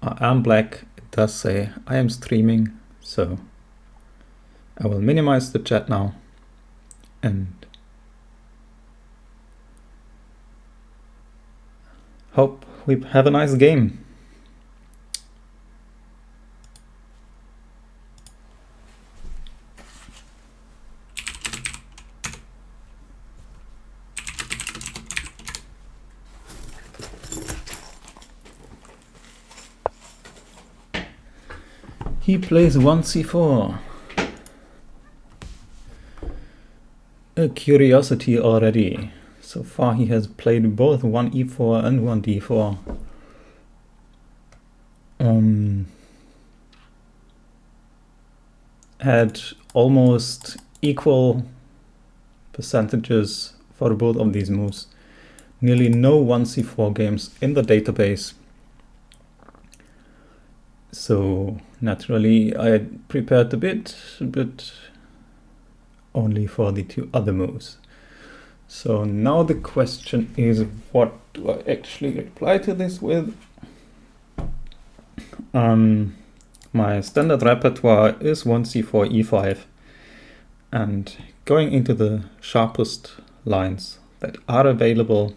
I am black. It does say I am streaming, so I will minimize the chat now and hope we have a nice game. He plays 1 c4. A curiosity already. So far he has played both 1 e4 and 1 d4. Had almost equal percentages for both of these moves. Nearly no 1 c4 games in the database. So naturally I prepared a bit, but only for the two other moves. So now the question is, what do I actually reply to this with? My standard repertoire is 1 c4 e5, and going into the sharpest lines that are available,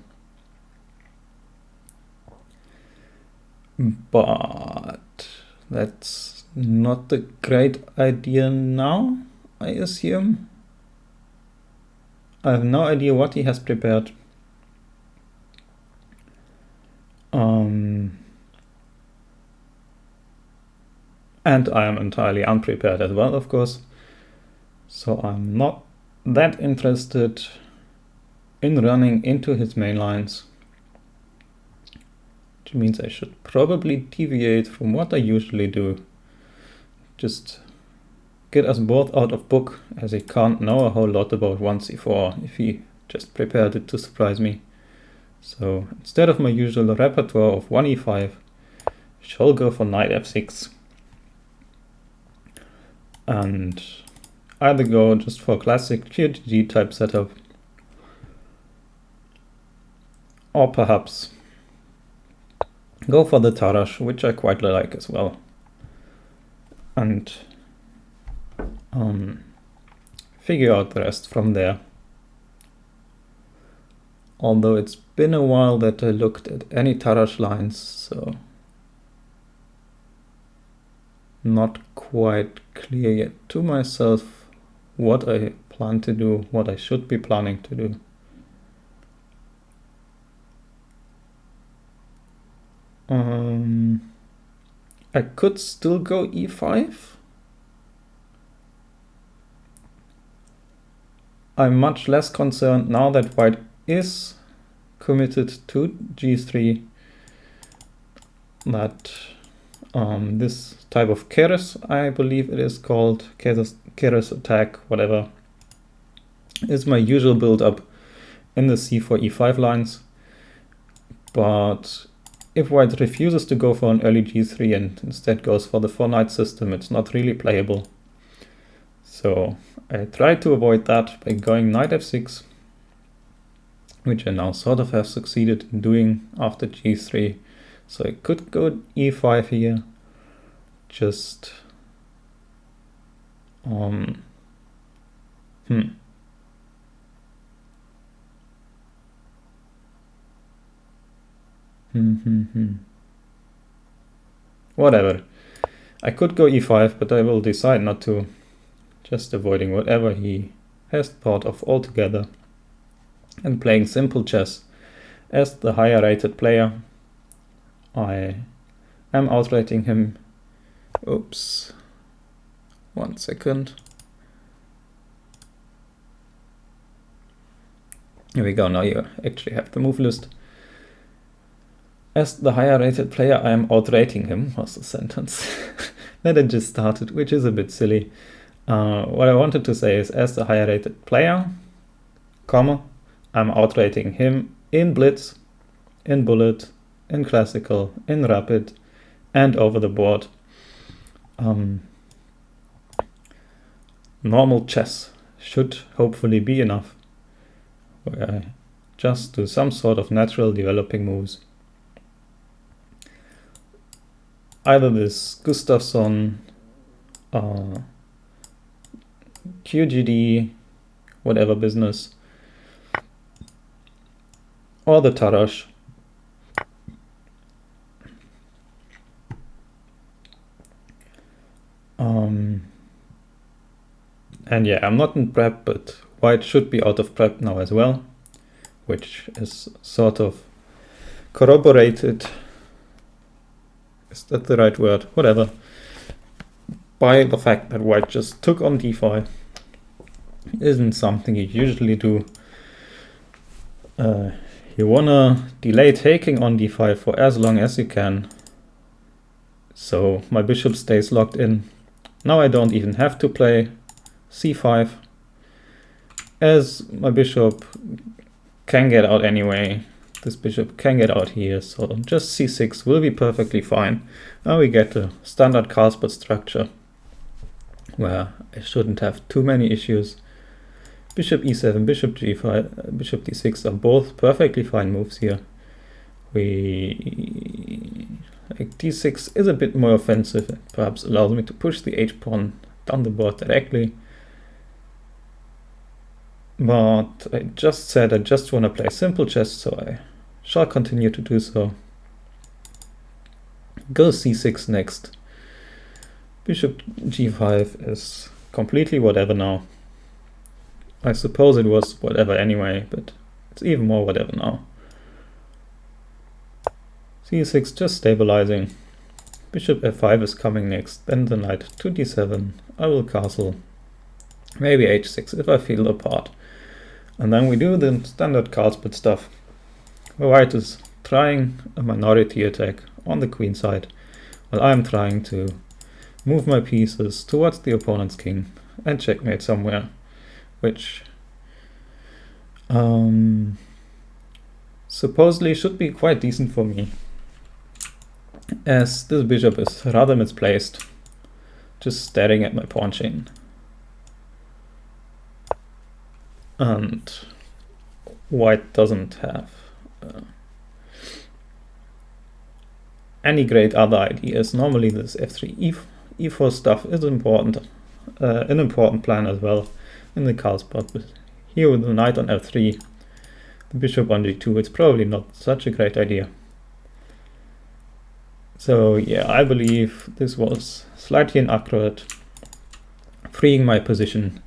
but that's not a great idea now, I assume. I have no idea what he has prepared. And I am entirely unprepared as well, of course. So I'm not that interested in running into his main lines, which means I should probably deviate from what I usually do. Just get us both out of book, as he can't know a whole lot about 1 c4 if he just prepared it to surprise me. So instead of my usual repertoire of 1 e5, I shall go for knight f6. And either go just for classic QGG type setup, or perhaps go for the Tarrasch, which I quite like as well. And figure out the rest from there. Although it's been a while that I looked at any Tarrasch lines, so not quite clear yet to myself what I plan to do, what I should be planning to do. I could still go e5. I'm much less concerned now that white is committed to g3 that this type of keres, I believe it is called, keres attack, whatever, is my usual build-up in the c4 e5 lines. But if white refuses to go for an early g3 and instead goes for the 4-knight system, it's not really playable. So I tried to avoid that by going knight f6, which I now sort of have succeeded in doing after g3. So I could go e5 here, just whatever. I could go e5, but I will decide not to, just avoiding whatever he has thought of altogether and playing simple chess. As the higher rated player, I am outrating him. Oops. 1 second. Here we go, now you actually have the move list. As the higher rated player, I am outrating him, was the sentence that I just started, which is a bit silly. What I wanted to say is, as the higher rated player, comma, I'm outrating him in blitz, in bullet, in classical, in rapid, and over the board. Normal chess should hopefully be enough, where I just do some sort of natural developing moves. either this Gustafsson, QGD, whatever business, or the Tarash. And yeah, I'm not in prep, but white should be out of prep now as well, which is sort of corroborated, is that the right word? Whatever, by the fact that white just took on d5. Isn't something you usually do. You wanna delay taking on d5 for as long as you can, so my bishop stays locked in. Now I don't even have to play c5, as my bishop can get out anyway. This bishop can get out here, so just c6 will be perfectly fine. Now we get a standard Carlsbad structure where I shouldn't have too many issues. Bishop e7, bishop g5, bishop d6 are both perfectly fine moves here. D6 is a bit more offensive and perhaps allows me to push the h-pawn down the board directly. But I just said I just want to play simple chess, so I shall continue to do so. Go c6 next. Bishop g5 is completely whatever now. I suppose it was whatever anyway, but it's even more whatever now. c6 just stabilizing. Bishop f5 is coming next, then the knight to d7. I will castle. Maybe h6 if I feel the part. And then we do the standard Carlsbad stuff. White is trying a minority attack on the queen side, while I'm trying to move my pieces towards the opponent's king and checkmate somewhere, which supposedly should be quite decent for me, as this bishop is rather misplaced, just staring at my pawn chain. And white doesn't have any great other ideas. Normally this f3 e4 stuff is important, an important plan as well in the Carlsbad, but here with the knight on f3, the bishop on g2, it's probably not such a great idea. So yeah, I believe this was slightly inaccurate, freeing my position,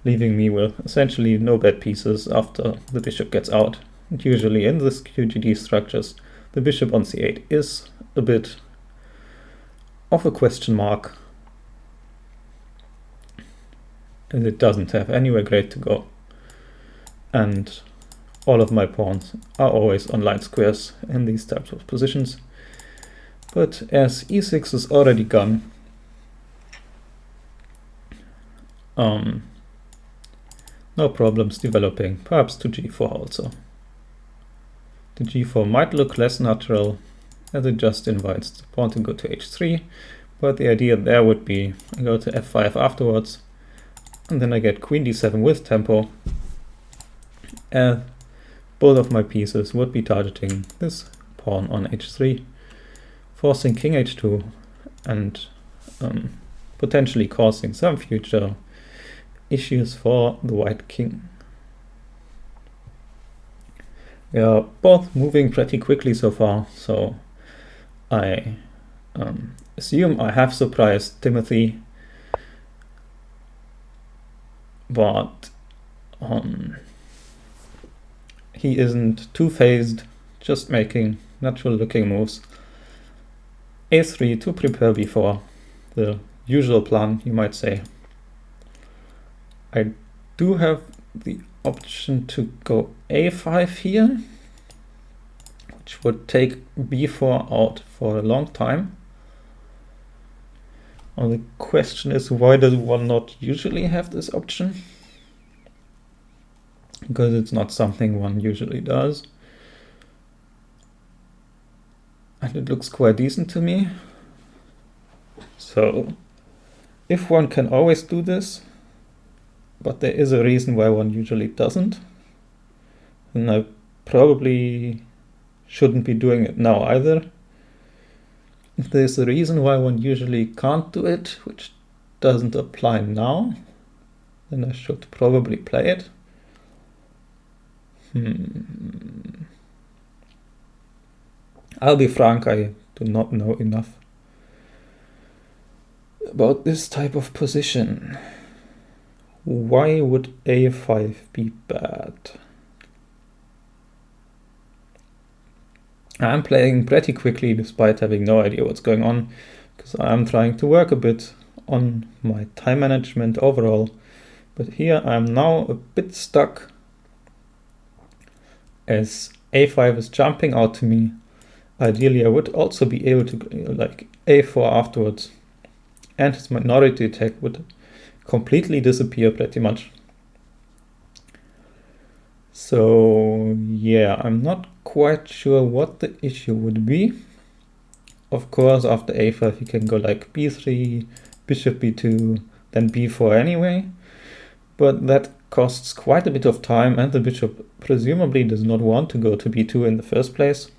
leaving me with essentially no bad pieces after the bishop gets out. And usually in this QGD structures, the bishop on c8 is a bit of a question mark, and it doesn't have anywhere great to go. And all of my pawns are always on line squares in these types of positions. But as e6 is already gone, no problems developing, perhaps to g4 also. The g4 might look less natural, as it just invites the pawn to go to h3, but the idea there would be I go to f5 afterwards, and then I get queen d7 with tempo, and both of my pieces would be targeting this pawn on h3, forcing king h2, and potentially causing some future issues for the white king. We are both moving pretty quickly so far, so I assume I have surprised Timothy, but he isn't two-phased, just making natural looking moves. a3 to prepare b4, the usual plan, you might say. I do have the option to go a5 here, which would take b4 out for a long time. Well, the question is, why does one not usually have this option? Because it's not something one usually does. And it looks quite decent to me. So if one can always do this, but there is a reason why one usually doesn't, and I probably shouldn't be doing it now either. if there's a reason why one usually can't do it, which doesn't apply now, then I should probably play it. I'll be frank, I do not know enough about this type of position. Why would a5 be bad? I'm playing pretty quickly despite having no idea what's going on, because I'm trying to work a bit on my time management overall. But here I'm now a bit stuck as a5 is jumping out to me. Ideally I would also be able to like a4 afterwards, and his minority attack would completely disappear pretty much. So yeah, I'm not quite sure what the issue would be. Of course, after a5 you can go like b3, bishop b2, then b4 anyway, but that costs quite a bit of time, and the bishop presumably does not want to go to b2 in the first place.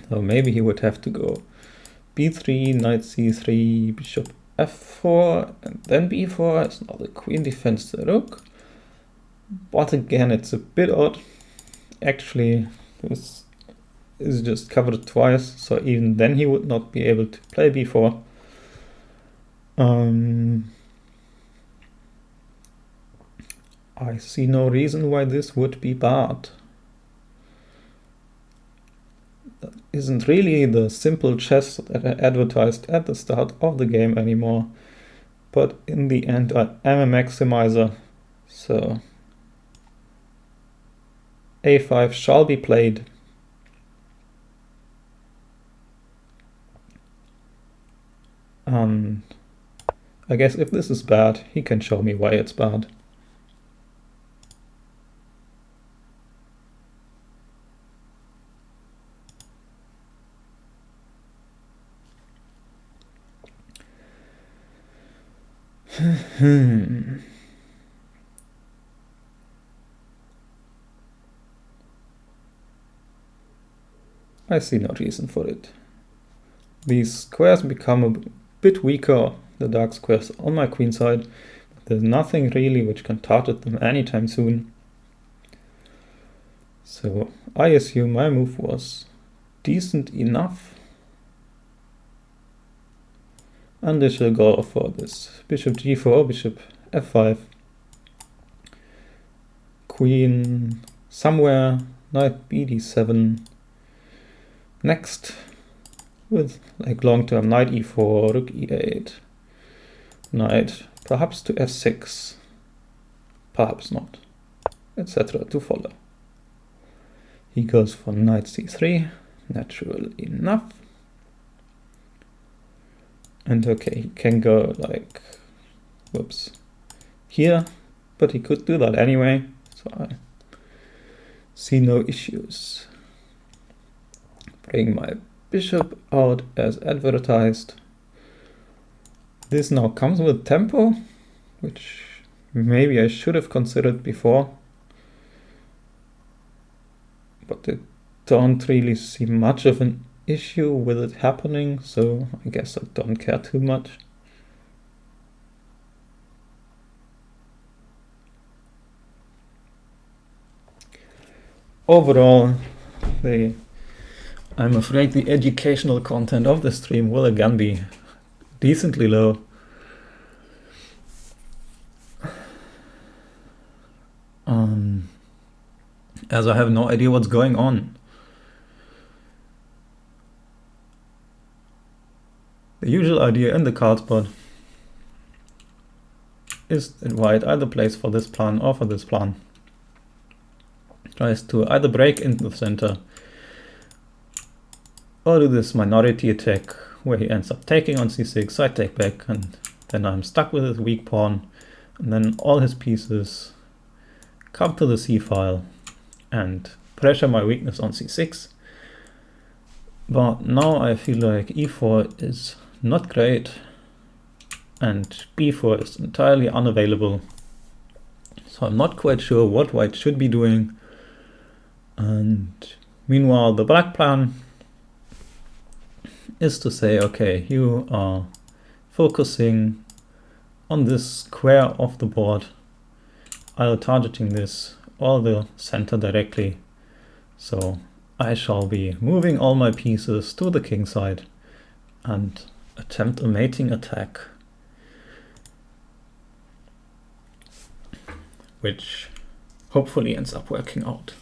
So maybe he would have to go b3, knight c3, bishop f4, and then b4, as now the queen defends the rook. But again, it's a bit odd. Actually, this is just covered twice, so even then he would not be able to play b4. I see no reason why this would be bad. That isn't really the simple chess that I advertised at the start of the game anymore. But in the end, I am a maximizer, so a5 shall be played. And I guess if this is bad, he can show me why it's bad. I see no reason for it. These squares become a bit weaker, the dark squares on my queen side. There's nothing really which can target them anytime soon. So I assume my move was decent enough. And I shall go for this bishop g4, bishop f5, queen somewhere, knight bd7. Next, with like long-term knight e4, rook e8, knight perhaps to f6, perhaps not, etc. to follow. He goes for knight c3, natural enough. And okay, he can go like, whoops, here, but he could do that anyway, so I see no issues. Bring my bishop out as advertised. This now comes with tempo, which maybe I should have considered before, but I don't really see much of an issue with it happening, so I guess I don't care too much. Overall, I'm afraid the educational content of the stream will again be decently low. As I have no idea what's going on. The usual idea in the Carlsbad is that white either plays for this plan or for this plan. Tries to either break into the center or do this minority attack where he ends up taking on c6, I take back, and then I'm stuck with his weak pawn, and then all his pieces come to the c-file and pressure my weakness on c6. But now I feel like e4 is not great and b4 is entirely unavailable, so I'm not quite sure what white should be doing. And meanwhile the black plan is to say, okay, you are focusing on this square of the board, either targeting this or the center directly. So I shall be moving all my pieces to the king side and attempt a mating attack, which hopefully ends up working out.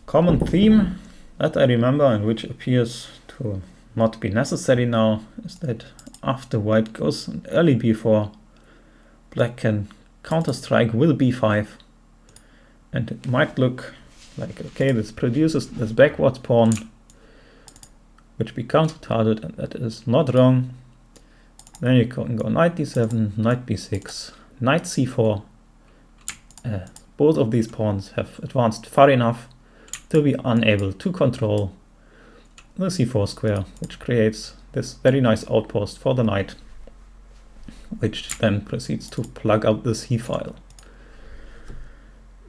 Common theme that I remember and which appears to not be necessary now is that after white goes an early b4, black can counter-strike with b5, and it might look like, okay, this produces this backwards pawn which we counter-target, and that is not wrong. Then you can go knight d7, knight b6, knight c4. Both of these pawns have advanced far enough to be unable to control the c4 square, which creates this very nice outpost for the knight, which then proceeds to plug up the c file.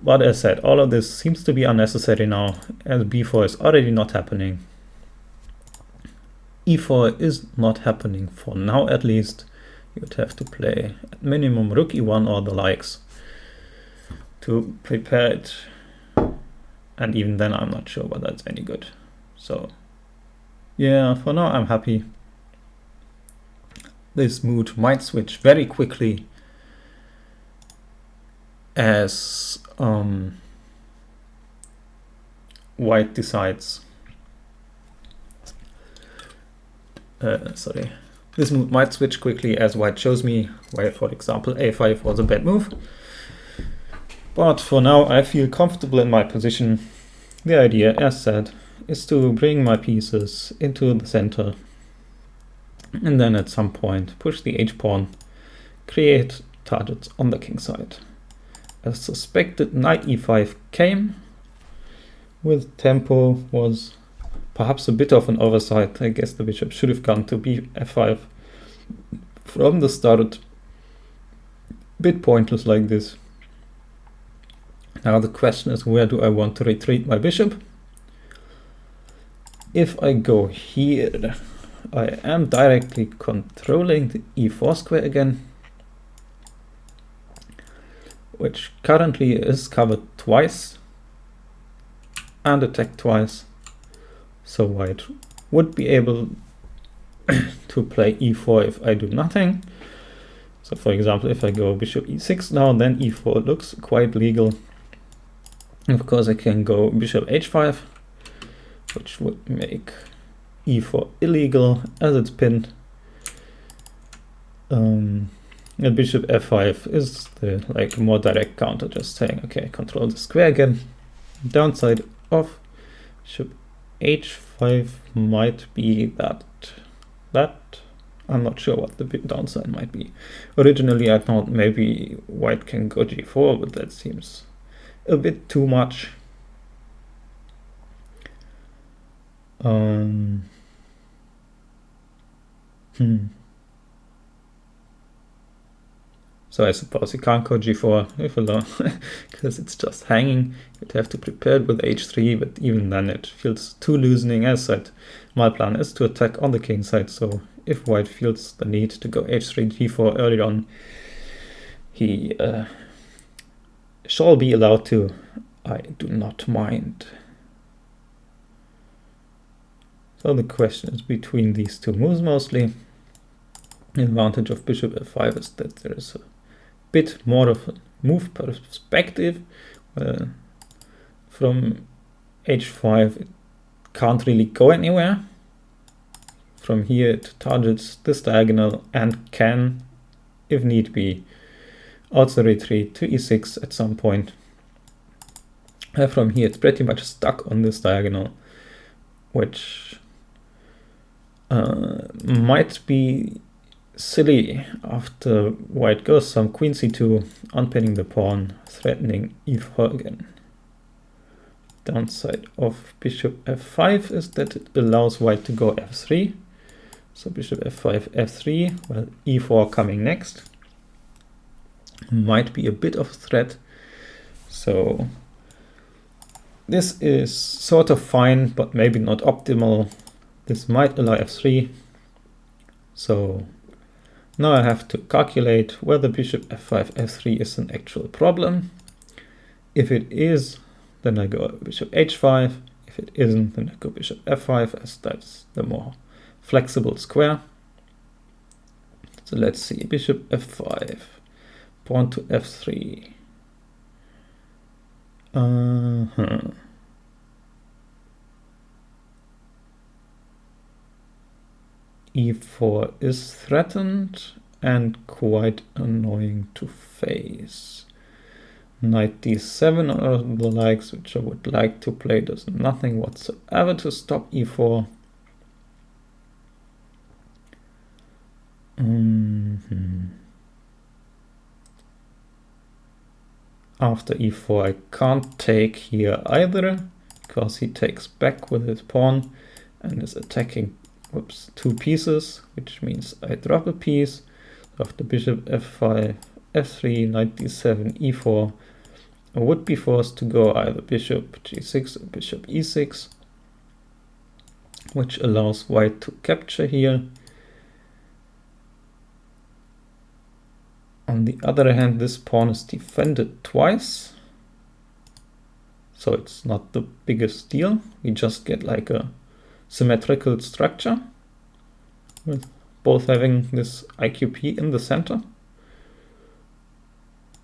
But as said, all of this seems to be unnecessary now, as b4 is already not happening. e4 is not happening for now, at least. You would have to play at minimum rook e1 or the likes to prepare it, and even then I'm not sure whether that's any good. So yeah, for now I'm happy. This mood might switch very quickly as white decides. This move might switch quickly as white shows me where, for example, a5 was a bad move. But for now I feel comfortable in my position. The idea, as said, is to bring my pieces into the center and then at some point push the h-pawn, create targets on the king side. A suspected knight e5 came with tempo, was perhaps a bit of an oversight. I guess the bishop should have gone to f5 from the start. Bit pointless like this. Now the question is, where do I want to retreat my bishop? If I go here, I am directly controlling the e4 square again, which currently is covered twice and attacked twice. So white would be able to play e4 if I do nothing. So for example, if I go bishop e6 now, then e4 looks quite legal. Of course I can go bishop h5, which would make e4 illegal as it's pinned. And bishop f5 is the more direct counter, just saying, okay, control the square again. Downside of bishop h5 might be that I'm not sure what the downside might be. Originally I thought maybe white can go g4, but that seems a bit too much. So I suppose you can't go g4 if alone, because it's just hanging. You'd have to prepare it with h3, but even then it feels too loosening. As said, my plan is to attack on the king side, so if white feels the need to go h3, g4 early on, he shall be allowed to. I do not mind. So the question is between these two moves mostly. The advantage of bishop f5 is that there is a bit more of a move perspective. From h5 it can't really go anywhere. From here it targets this diagonal and can, if need be, also retreat to e6 at some point. From here it's pretty much stuck on this diagonal, which might be silly after white goes some queen c2, unpinning the pawn, threatening e4 again. Downside of bishop f5 is that it allows white to go f3. So bishop f5, f3, well, e4 coming next might be a bit of a threat. So This is sort of fine, but maybe not optimal. This might allow f3. So now I have to calculate whether bishop f5, f3 is an actual problem. If it is, then I go bishop h5. If it isn't, then I go bishop f5, as that's the more flexible square. So let's see, bishop f5, pawn to f3. E4 is threatened and quite annoying to face. Knight d7 or the likes, which I would like to play, does nothing whatsoever to stop e4. After e4 I can't take here either, because he takes back with his pawn and is attacking two pieces, which means I drop a piece. After bishop f5, f3, knight d7, e4, I would be forced to go either bishop g6 or bishop e6, which allows white to capture here. On the other hand, this pawn is defended twice, so it's not the biggest deal. We just get like a symmetrical structure with both having this IQP in the center.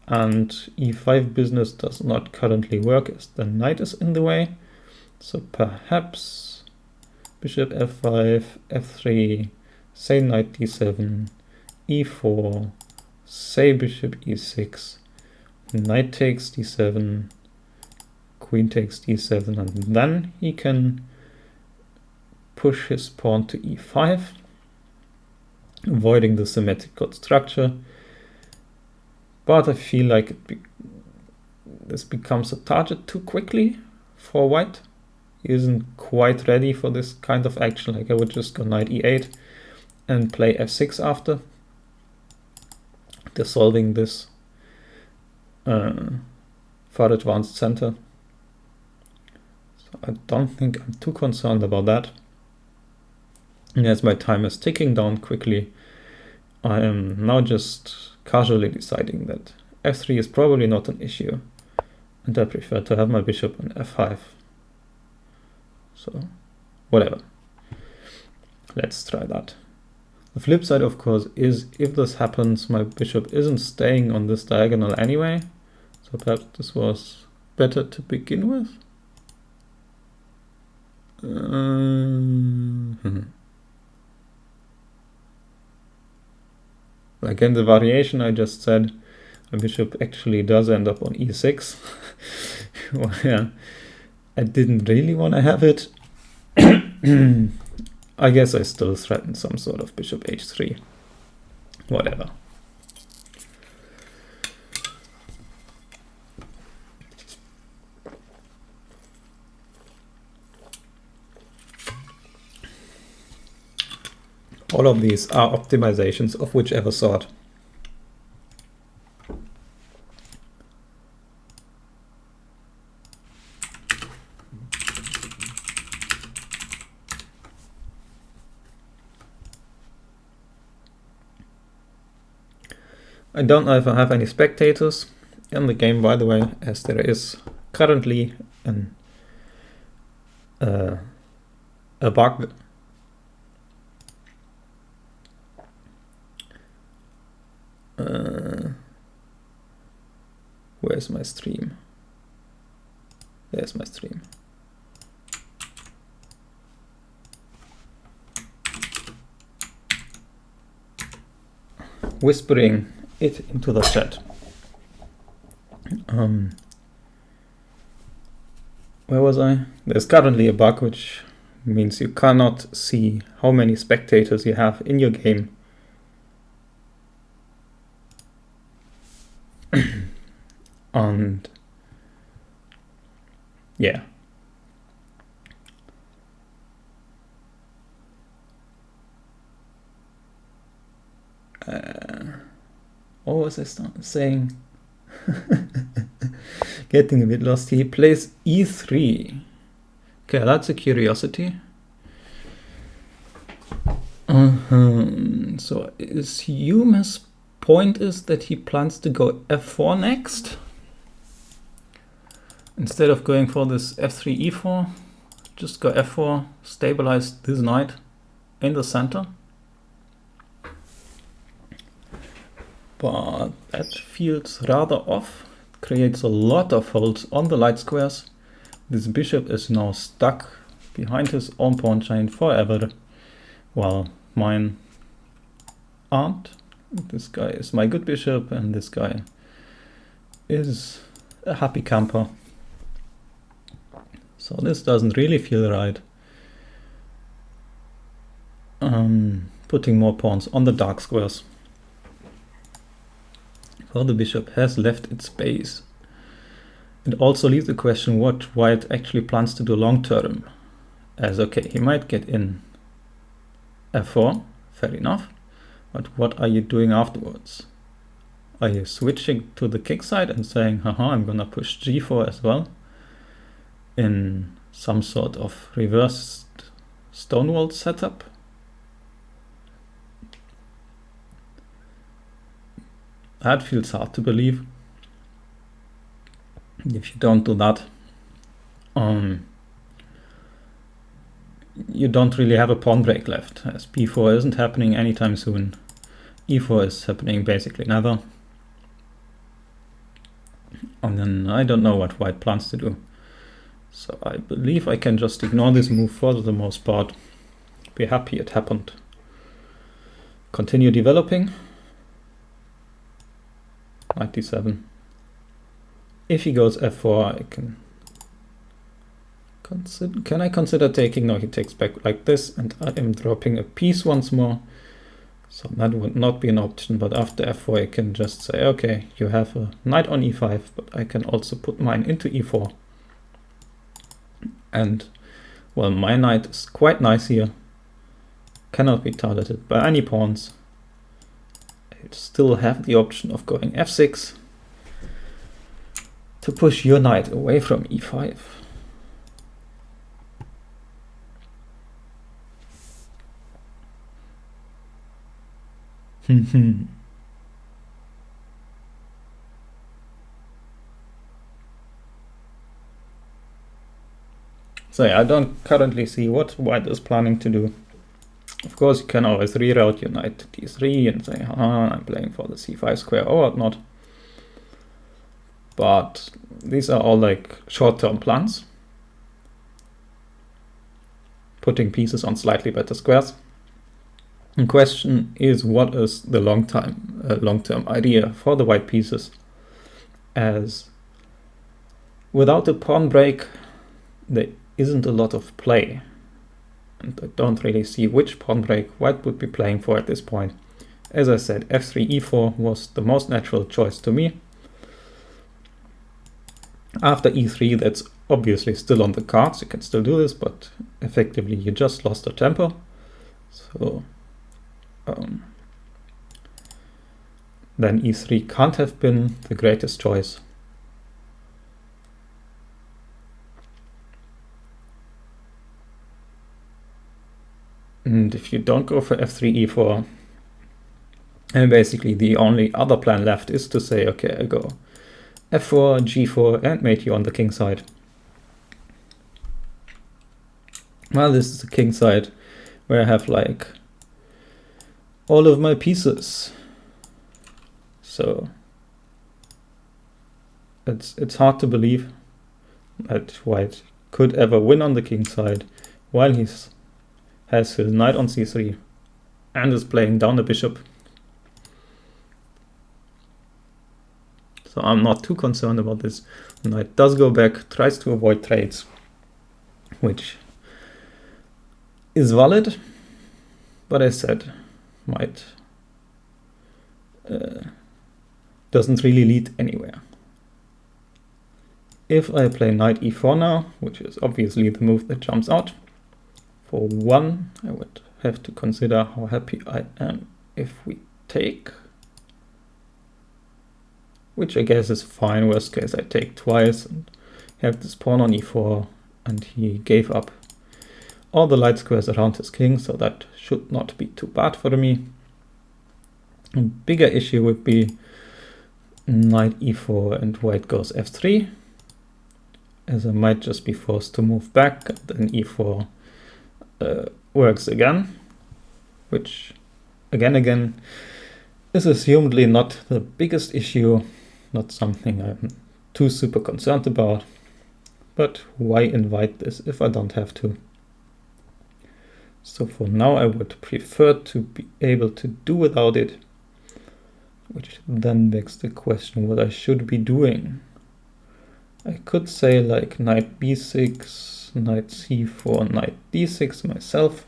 And e5 business does not currently work as the knight is in the way. So perhaps bishop f5, f3, say knight d7, e4, say bishop e6, knight takes d7, queen takes d7, and then he can push his pawn to e5, avoiding the symmetrical structure. But I feel like this becomes a target too quickly for white. He isn't quite ready for this kind of action. Like I would just go knight e8 and play f6 after, dissolving this far advanced center. So I don't think I'm too concerned about that. And as my time is ticking down quickly, I am now just casually deciding that f3 is probably not an issue, and I prefer to have my bishop on f5. So whatever, let's try that. The flip side, of course, is if this happens, my bishop isn't staying on this diagonal anyway, so perhaps this was better to begin with. Like in the variation I just said, my bishop actually does end up on e6. Well, yeah, I didn't really want to have it. I guess I still threaten some sort of bishop h3. Whatever. All of these are optimizations of whichever sort. I don't know if I have any spectators in the game, by the way, as there is currently a bug. Where's my stream? There's my stream. Whispering it into the chat. Where was I? There's currently a bug which means you cannot see how many spectators you have in your game. And yeah. What was I saying? Give getting a bit lost. He plays e3. Okay, that's a curiosity. So assume his point is that he plans to go f4 next. Instead of going for this f3, e4, just go f4, stabilize this knight in the center. But that feels rather off. It creates a lot of holes on the light squares. This bishop is now stuck behind his own pawn chain forever. Well, mine aren't. This guy is my good bishop and this guy is a happy camper. So this doesn't really feel right. Putting more pawns on the dark squares. So the bishop has left its base. It also leaves the question what white actually plans to do long term. As okay, he might get in f4, fair enough, but what are you doing afterwards? Are you switching to the kick side and saying, haha, I'm gonna push g4 as well? In some sort of reversed stonewall setup? That feels hard to believe. If you don't do that, you don't really have a pawn break left, as b4 isn't happening anytime soon. e4 is happening basically never. And then I don't know what white plans to do. So I believe I can just ignore this move for the most part. Be happy it happened. Continue developing. Knight d7. If he goes f4, I can consider. Can I consider taking? No, he takes back like this, and I am dropping a piece once more. So that would not be an option. But after f4, I can just say, okay, you have a knight on e5, but I can also put mine into e4. And well, my knight is quite nice here. Cannot be targeted by any pawns. I still have the option of going f6 to push your knight away from e5. So yeah, I don't currently see what white is planning to do. Of course, you can always reroute your knight to d3 and say, I'm playing for the c5 square or whatnot. But these are all like short-term plans. Putting pieces on slightly better squares. The question is, what is the long-term idea for the white pieces? As without a pawn break, there isn't a lot of play. And I don't really see which pawn break white would be playing for at this point. As I said, f3, e4 was the most natural choice to me. After e3, that's obviously still on the cards. You can still do this, but effectively you just lost a tempo. So then e3 can't have been the greatest choice. And if you don't go for f3, e4, and basically the only other plan left is to say, okay, I go f4, g4, and mate you on the king side. Well, this is the king side where I have like all of my pieces. So it's hard to believe that white could ever win on the king side while he has his knight on c3 and is playing down the bishop. So I'm not too concerned about this. The knight does go back, tries to avoid trades, which is valid, but as said, might doesn't really lead anywhere. If I play knight e4 now, which is obviously the move that jumps out, for one, I would have to consider how happy I am if we take. which I guess is fine. Worst case, I take twice and have this pawn on e4, and he gave up all the light squares around his king, so that should not be too bad for me. A bigger issue would be knight e4 and white goes f3, as I might just be forced to move back, and then e4 works again, which again is assumedly not the biggest issue, not something I'm too super concerned about, but why invite this if I don't have to? So for now I would prefer to be able to do without it, which then begs the question what I should be doing. I could say like knight b6, knight c4, knight d6 myself,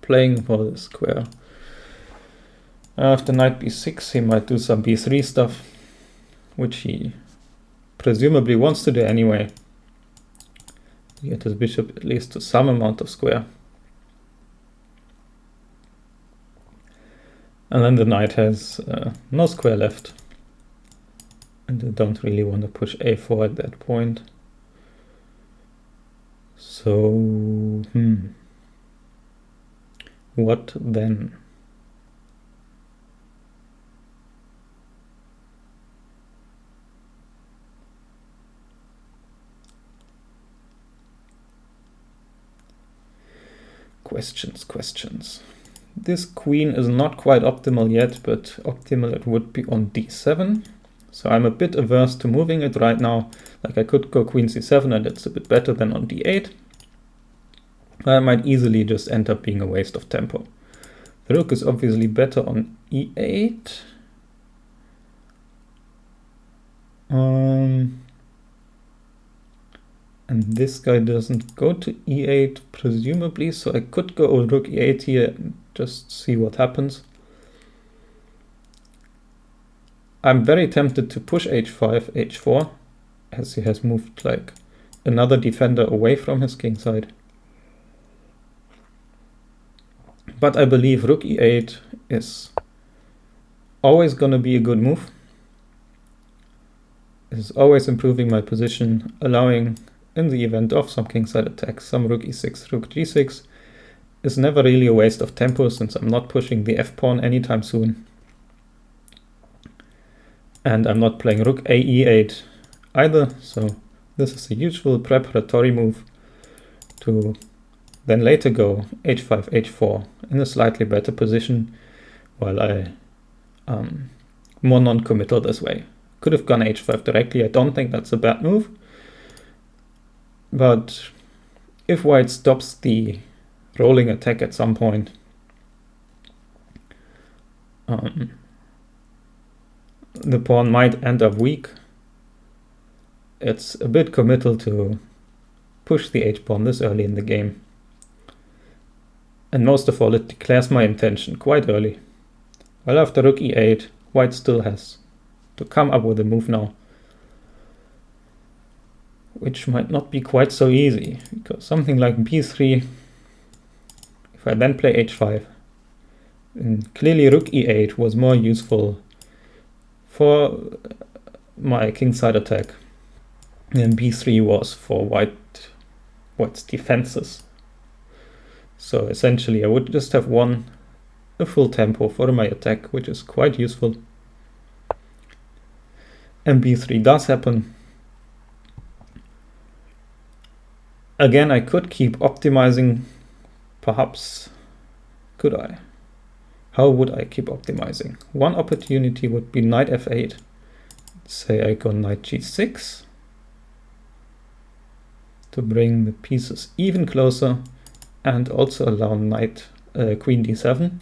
playing for the square. After knight b6 he might do some b3 stuff, which he presumably wants to do anyway. Get his bishop at least to some amount of square. And then the knight has no square left. And I don't really want to push a4 at that point. So, what then? Questions. This queen is not quite optimal yet, but optimal it would be on d7. So I'm a bit averse to moving it right now. Like I could go queen c7 and it's a bit better than on d8. I might easily just end up being a waste of tempo. The rook is obviously better on e8. And this guy doesn't go to e8 presumably, so I could go rook e8 here and just see what happens. I'm very tempted to push h5, h4, as he has moved like another defender away from his king side. But I believe rook e8 is always going to be a good move. It is always improving my position, allowing, in the event of some kingside attacks, some rook e6, rook g6. Is never really a waste of tempo, since I'm not pushing the f-pawn anytime soon. And I'm not playing rook a e8 either, so this is a useful preparatory move to then later go h5, h4 in a slightly better position, while I more non-committal this way. Could have gone h5 directly. I don't think that's a bad move. But if white stops the rolling attack at some point, the pawn might end up weak. It's a bit committal to push the h-pawn this early in the game. And most of all, it declares my intention quite early. Well, after rook e8, white still has to come up with a move now, which might not be quite so easy, because something like b3, if I then play h5, and clearly rook e8 was more useful for my kingside attack than b3 was for white's defenses. So essentially I would just have won a full tempo for my attack, which is quite useful. And b3 does happen. Again, I could keep optimizing, perhaps. Could I? How would I keep optimizing? One opportunity would be knight f8. Say I go knight g6 to bring the pieces even closer, and also allow knight queen d7,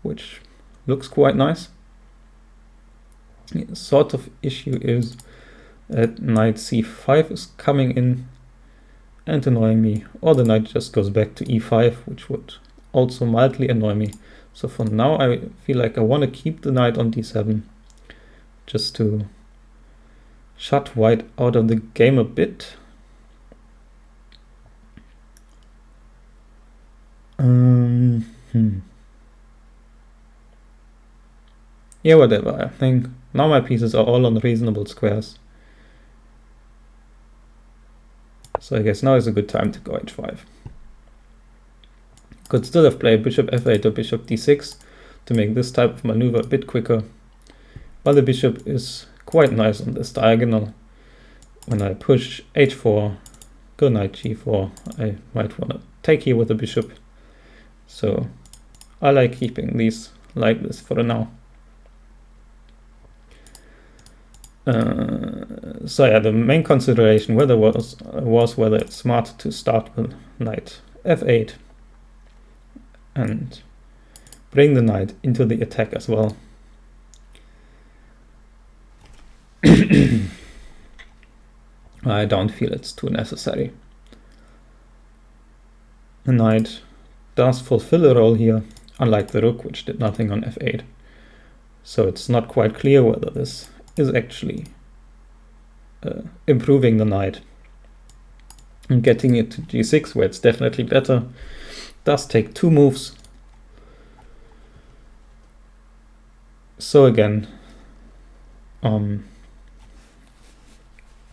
which looks quite nice. The sort of issue is that knight c5 is coming in and annoying me, or the knight just goes back to e5, which would also mildly annoy me. So for now I feel like I want to keep the knight on d7, just to shut white out of the game a bit. Yeah, whatever. I think now my pieces are all on reasonable squares. So I guess now is a good time to go h5. Could still have played bishop f8 or bishop d6 to make this type of maneuver a bit quicker. But the bishop is quite nice on this diagonal. When I push h4, go knight g4, I might want to take here with the bishop. So I like keeping these like this for now. So yeah, the main consideration was whether it's smart to start with knight f8 and bring the knight into the attack as well. I don't feel it's too necessary. The knight does fulfill a role here, unlike the rook, which did nothing on f8. So it's not quite clear whether this is actually improving the knight. And getting it to g6, where it's definitely better, does take 2 moves. So again,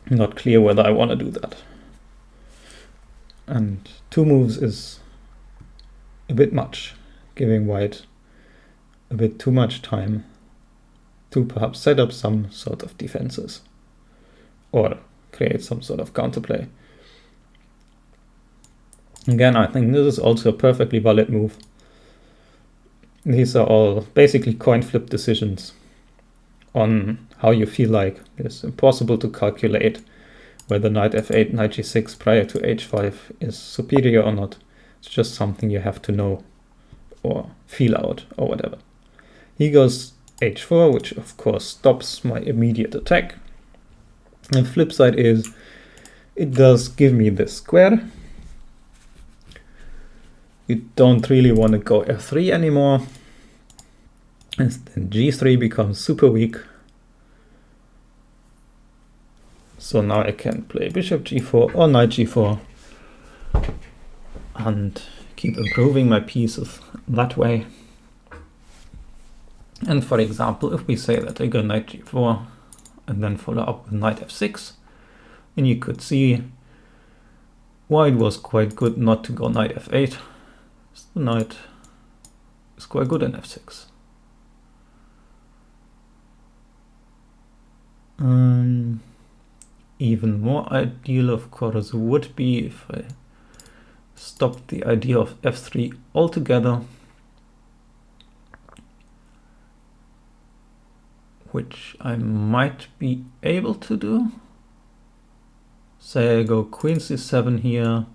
not clear whether I want to do that. And 2 moves is a bit much, giving white a bit too much time to perhaps set up some sort of defenses or create some sort of counterplay. Again, I think this is also a perfectly valid move. These are all basically coin flip decisions on how you feel like. It's impossible to calculate whether knight f8, knight g6 prior to h5 is superior or not. It's just something you have to know or feel out or whatever. He goes h4, which of course stops my immediate attack. The flip side is it does give me this square. You don't really want to go f3 anymore, and then g3 becomes super weak. So now I can play bishop g4 or knight g4 and keep improving my pieces that way. And for example, if we say that I go knight g4 and then follow up with knight f6, then you could see why it was quite good not to go knight f8. The knight is quite good in f6. Even more ideal, of course, would be if I stopped the idea of f3 altogether, which I might be able to do. Say I go queen c7 here,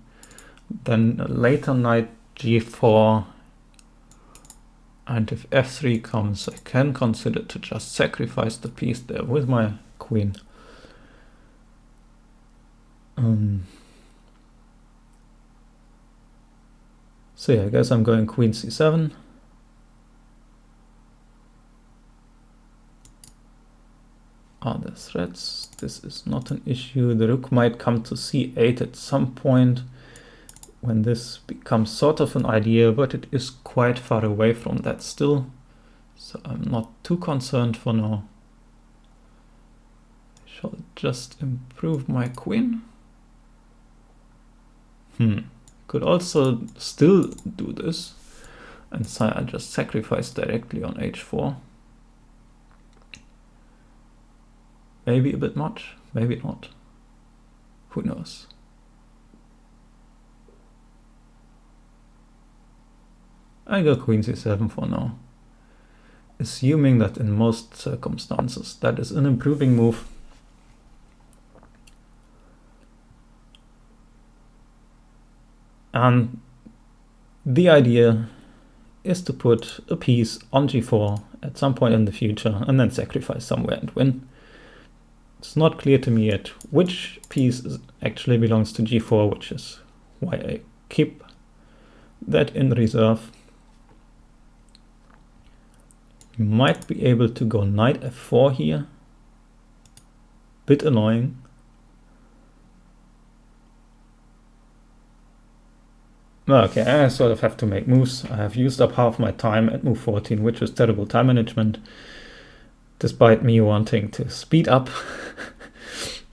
then later knight g4, and if f3 comes, I can consider to just sacrifice the piece there with my queen. So yeah, I guess I'm going queen c7. Are there threats? This is not an issue. The rook might come to c8 at some point when this becomes sort of an idea, but it is quite far away from that still. So I'm not too concerned for now. I shall just improve my queen. Could also still do this and so I just sacrifice directly on h4. Maybe a bit much, maybe not. Who knows? I go queen c7 for now, assuming that in most circumstances that is an improving move. And the idea is to put a piece on g4 at some point in the future and then sacrifice somewhere and win. It's not clear to me yet which piece actually belongs to g4, which is why I keep that in reserve. You might be able to go knight f4 here. Bit annoying. Okay, I sort of have to make moves. I have used up half my time at move 14, which is terrible time management. despite me wanting to speed up,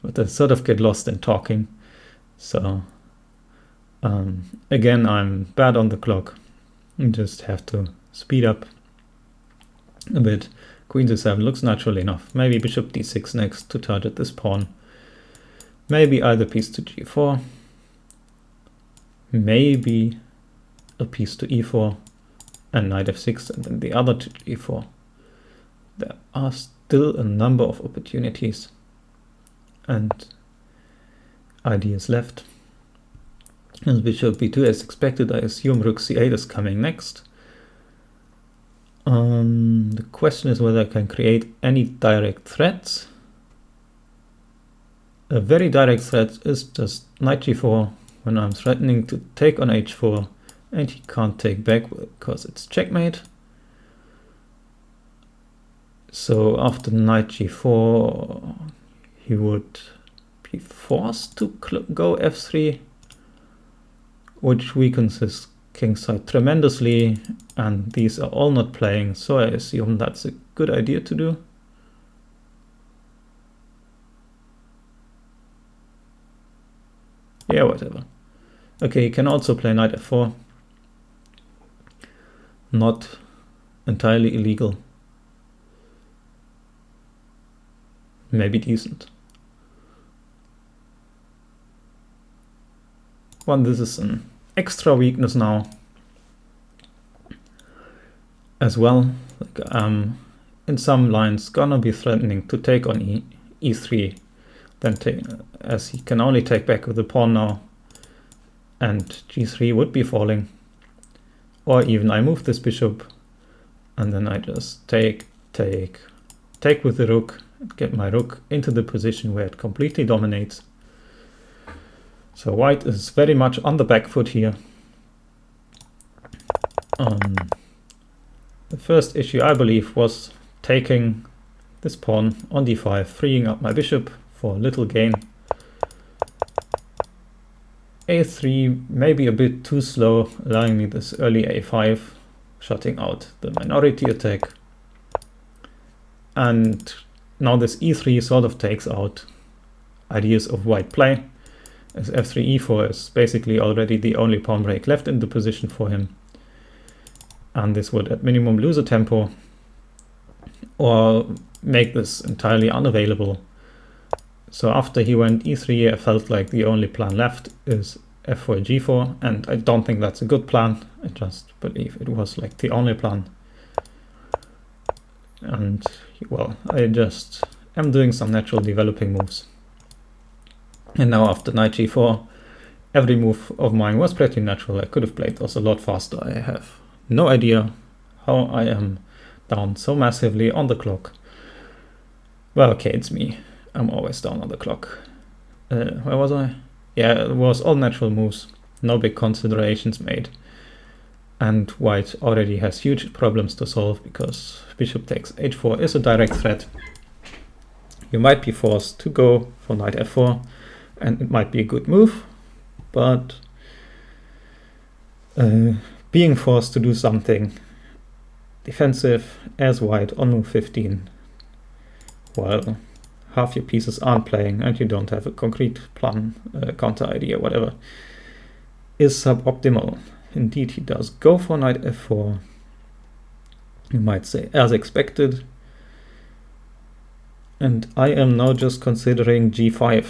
but I sort of get lost in talking. So again, I'm bad on the clock. You just have to speed up a bit. Queen c7 looks natural enough. Maybe bishop d6 next to target this pawn. Maybe either piece to g4. Maybe a piece to e4 and knight f6 and then the other to g4. There are still a number of opportunities and ideas left. And bishop b2 as expected. I assume rook c8 is coming next. The question is whether I can create any direct threats. A very direct threat is just knight g4 when I'm threatening to take on h4 and he can't take back because it's checkmate. So after knight g4 he would be forced to go f3, which weakens his king side tremendously, and these are all not playing, so I assume that's a good idea to do. Yeah, whatever. Okay, you can also play knight f4. Not entirely illegal. Maybe decent. Well, this is an extra weakness now as well. Like, in some lines gonna be threatening to take on e3, then as he can only take back with the pawn now, and g3 would be falling. Or even I move this bishop and then I just take with the rook and get my rook into the position where it completely dominates. So white is very much on the back foot here. The first issue, I believe, was taking this pawn on d5, freeing up my bishop for little gain. a3 maybe a bit too slow, allowing me this early a5, shutting out the minority attack. And now this e3 sort of takes out ideas of white play, as f3 e4 is basically already the only pawn break left in the position for him. And this would at minimum lose a tempo or make this entirely unavailable. So after he went e3, I felt like the only plan left is f4 g4, and I don't think that's a good plan. I just believe it was like the only plan. And well, I just am doing some natural developing moves. And now after knight g4, every move of mine was pretty natural. I could have played those a lot faster. I have no idea how I am down so massively on the clock. Well, okay, it's me. I'm always down on the clock. Where was I? Yeah, it was all natural moves. No big considerations made. And white already has huge problems to solve because bishop takes h4 is a direct threat. You might be forced to go for knight f4, and it might be a good move, but being forced to do something defensive as white on move 15, while half your pieces aren't playing and you don't have a concrete plan, counter idea, whatever, is suboptimal. Indeed, he does go for knight f4. You might say as expected. And I am now just considering g5.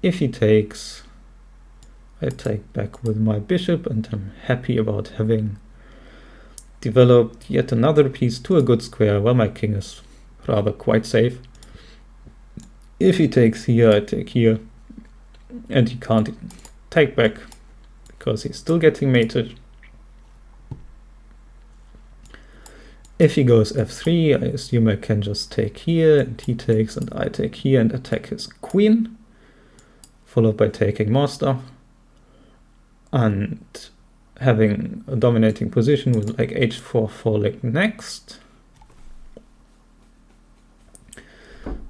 If he takes, I take back with my bishop, and I'm happy about having developed yet another piece to a good square. Well, my king is rather quite safe. If he takes here, I take here, and he can't take back because he's still getting mated. If he goes f3, I assume I can just take here, and he takes, and I take here and attack his queen, followed by taking more stuff, and having a dominating position with like h4 falling next.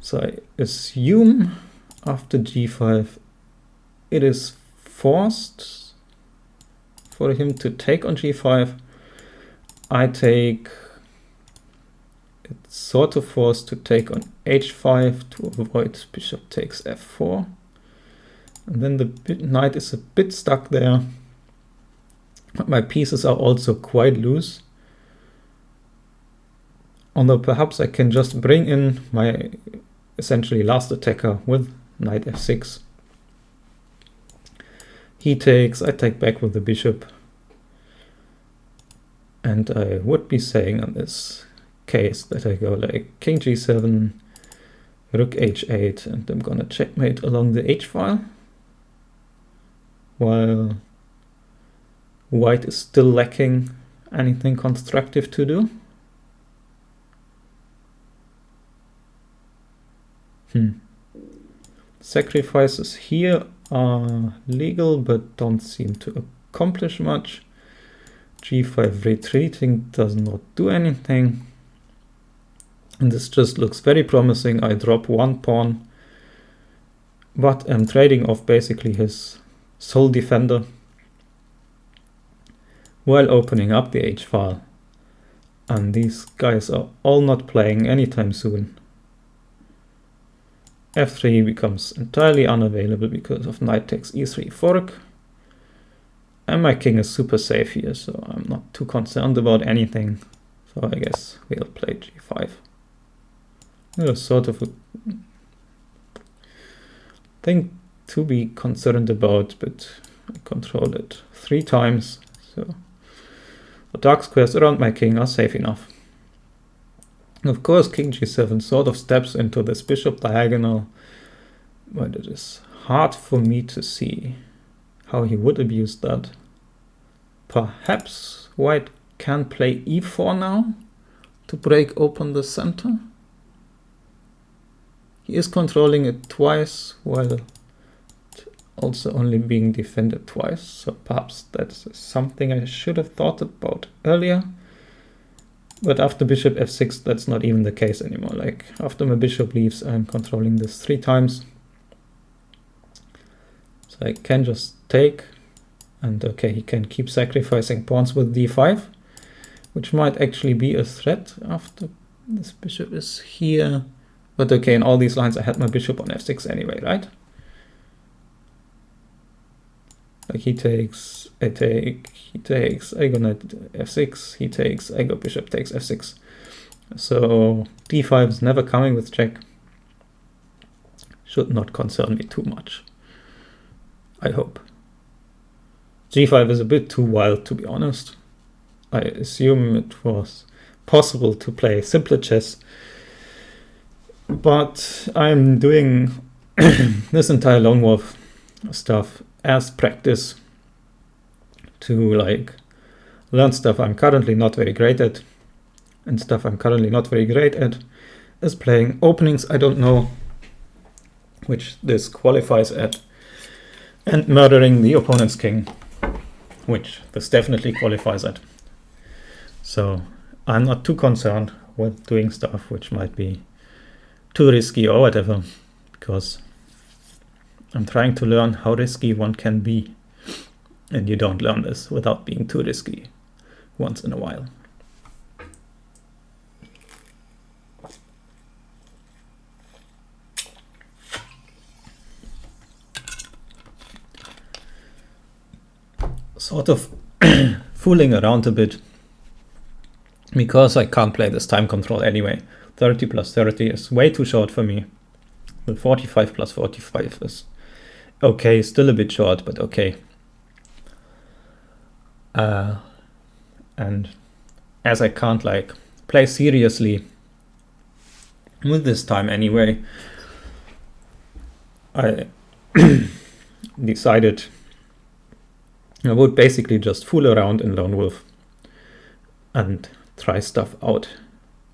So I assume after g5 it is forced for him to take on g5. I take it's sort of forced to take on h5 to avoid bishop takes f4. And then the knight is a bit stuck there. But my pieces are also quite loose. Although perhaps I can just bring in my essentially last attacker with knight f6. He takes, I take back with the bishop. And I would be saying in this case that I go like king g7, rook h8, and I'm gonna checkmate along the h-file, while white is still lacking anything constructive to do. Sacrifices here are legal but don't seem to accomplish much. g5 retreating does not do anything. And this just looks very promising. I drop one pawn, but I'm trading off basically his sole defender while opening up the h-file. And these guys are all not playing anytime soon. f3 becomes entirely unavailable because of knight takes e3 fork. And my king is super safe here, so I'm not too concerned about anything. So I guess we'll play g5. There's sort of a thing to be concerned about, but I control it 3 times, so the dark squares around my king are safe enough. Of course, king g7 sort of steps into this bishop diagonal, but it is hard for me to see how he would abuse that. Perhaps white can play e4 now to break open the center. He is controlling it twice while also only being defended twice, so perhaps that's something I should have thought about earlier. But after bishop f6, that's not even the case anymore. Like, after my bishop leaves, I'm controlling this 3 times. So I can just take, and okay, he can keep sacrificing pawns with d5, which might actually be a threat after this bishop is here. But okay, in all these lines I had my bishop on f6 anyway, right? Like he takes, I take, he takes, I go knight f6, he takes, I go bishop takes f6. So d5 is never coming with check. Should not concern me too much, I hope. g5 is a bit too wild, to be honest. I assume it was possible to play simpler chess, but I'm doing this entire lone wolf stuff as practice to like learn stuff I'm currently not very great at, and stuff I'm currently not very great at is playing openings I don't know, which this qualifies at, and murdering the opponent's king, which this definitely qualifies at. So I'm not too concerned with doing stuff which might be too risky or whatever, because I'm trying to learn how risky one can be, and you don't learn this without being too risky once in a while. Sort of fooling around a bit, because I can't play this time control anyway. 30 plus 30 is way too short for me. The 45 plus 45 is okay, still a bit short, but okay. And as I can't like play seriously with this time anyway, I decided I would basically just fool around in Lone Wolf and try stuff out,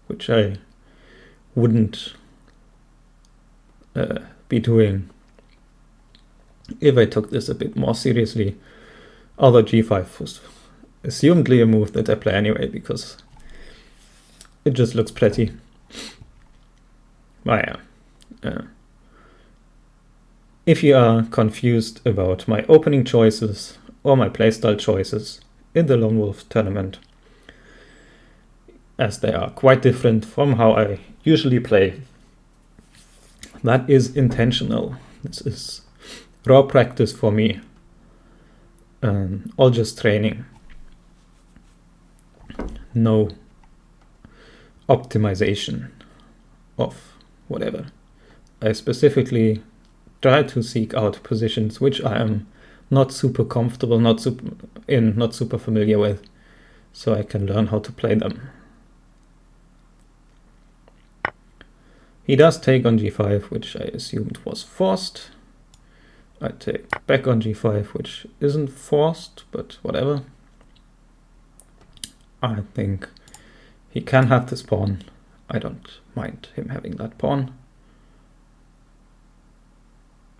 which I wouldn't be doing if I took this a bit more seriously. Although g5 was assumedly a move that I play anyway, because it just looks pretty. But yeah. If you are confused about my opening choices or my playstyle choices in the Lone Wolf tournament, as they are quite different from how I usually play. That is intentional. This is raw practice for me, all just training. No optimization of whatever. I specifically try to seek out positions which I am not super comfortable, not super familiar with, so I can learn how to play them. He does take on g5, which I assumed was forced. I take back on g5, which isn't forced, but whatever. I think he can have this pawn. I don't mind him having that pawn.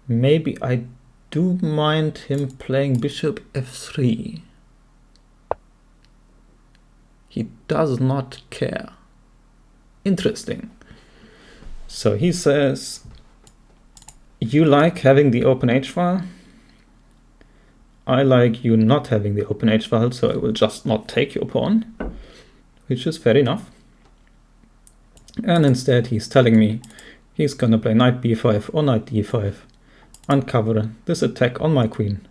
Maybe I do mind him playing bishop f3. He does not care. Interesting. So he says, you like having the open h-file. I like you not having the open h-file, so I will just not take your pawn, which is fair enough. And instead he's telling me he's gonna play knight b5 or knight d5, uncover this attack on my queen,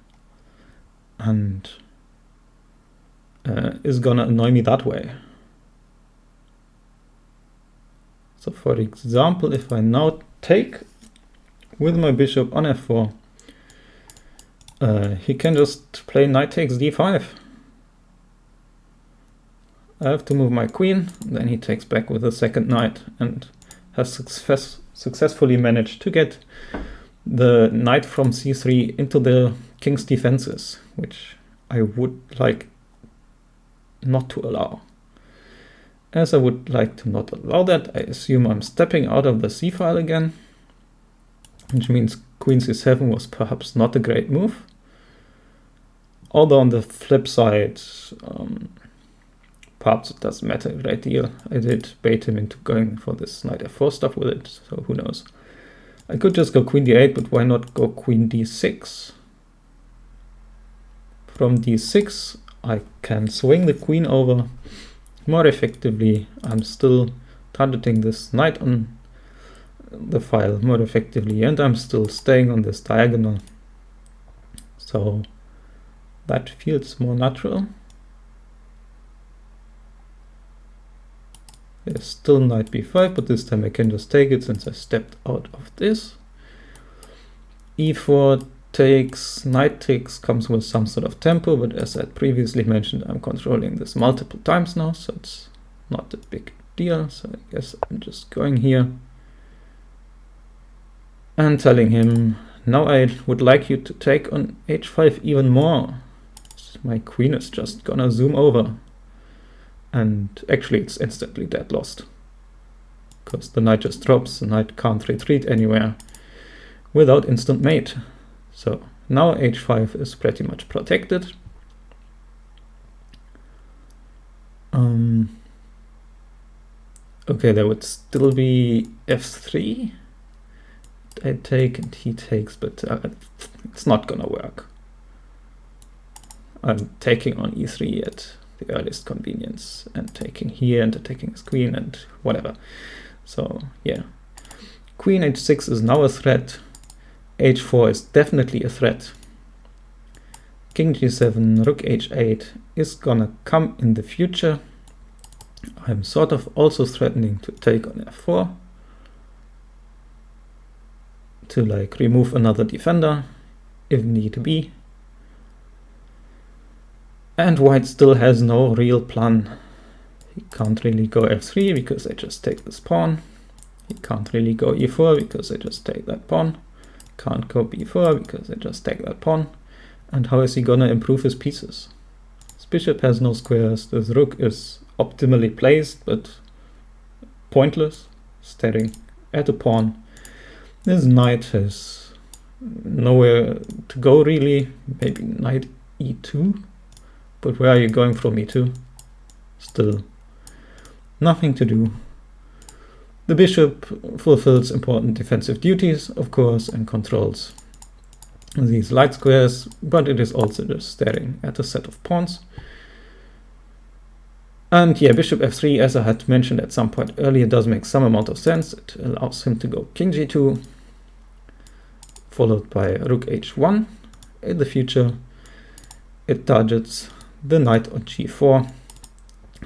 and is gonna annoy me that way. So for example, if I now take with my bishop on f4, he can just play knight takes d5. I have to move my queen, then he takes back with a second knight and has successfully managed to get the knight from c3 into the king's defenses, which I would like not to allow. As I would like to not allow that, I assume I'm stepping out of the c-file again, which means queen c7 was perhaps not a great move. Although on the flip side, perhaps it doesn't matter a great deal. I did bait him into going for this knight f4 stuff with it, so who knows. I could just go queen d8, but why not go queen d6? From d6, I can swing the queen over more effectively. I'm still targeting this knight on the file more effectively, and I'm still staying on this diagonal. So that feels more natural. There's still knight b5, but this time I can just take it since I stepped out of this. e4 takes, knight takes comes with some sort of tempo, but as I previously mentioned, I'm controlling this multiple times now, so it's not a big deal. So I guess I'm just going here and telling him, now I would like you to take on h5 even more. My queen is just gonna zoom over. And actually it's instantly dead lost, because the knight just drops. The knight can't retreat anywhere without instant mate. So now h5 is pretty much protected. Okay, there would still be f3. I take and he takes, but it's not gonna work. I'm taking on e3 at the earliest convenience and taking here and attacking his queen and whatever. So yeah, queen h6 is now a threat. h4 is definitely a threat. King g7, rook h8 is gonna come in the future. I'm sort of also threatening to take on f4 to like remove another defender if need be. And white still has no real plan. He can't really go f3 because I just take this pawn. He can't really go e4 because I just take that pawn. Can't go b4 because I just take that pawn. And how is he gonna improve his pieces? His bishop has no squares. This rook is optimally placed but pointless, staring at a pawn. This knight has nowhere to go really. Maybe knight e2. But where are you going from e2? Still nothing to do. The bishop fulfills important defensive duties, of course, and controls these light squares, but it is also just staring at a set of pawns. And yeah, bishop f3, as I had mentioned at some point earlier, does make some amount of sense. It allows him to go king g2, followed by rook h1. In the future, it targets the knight on g4.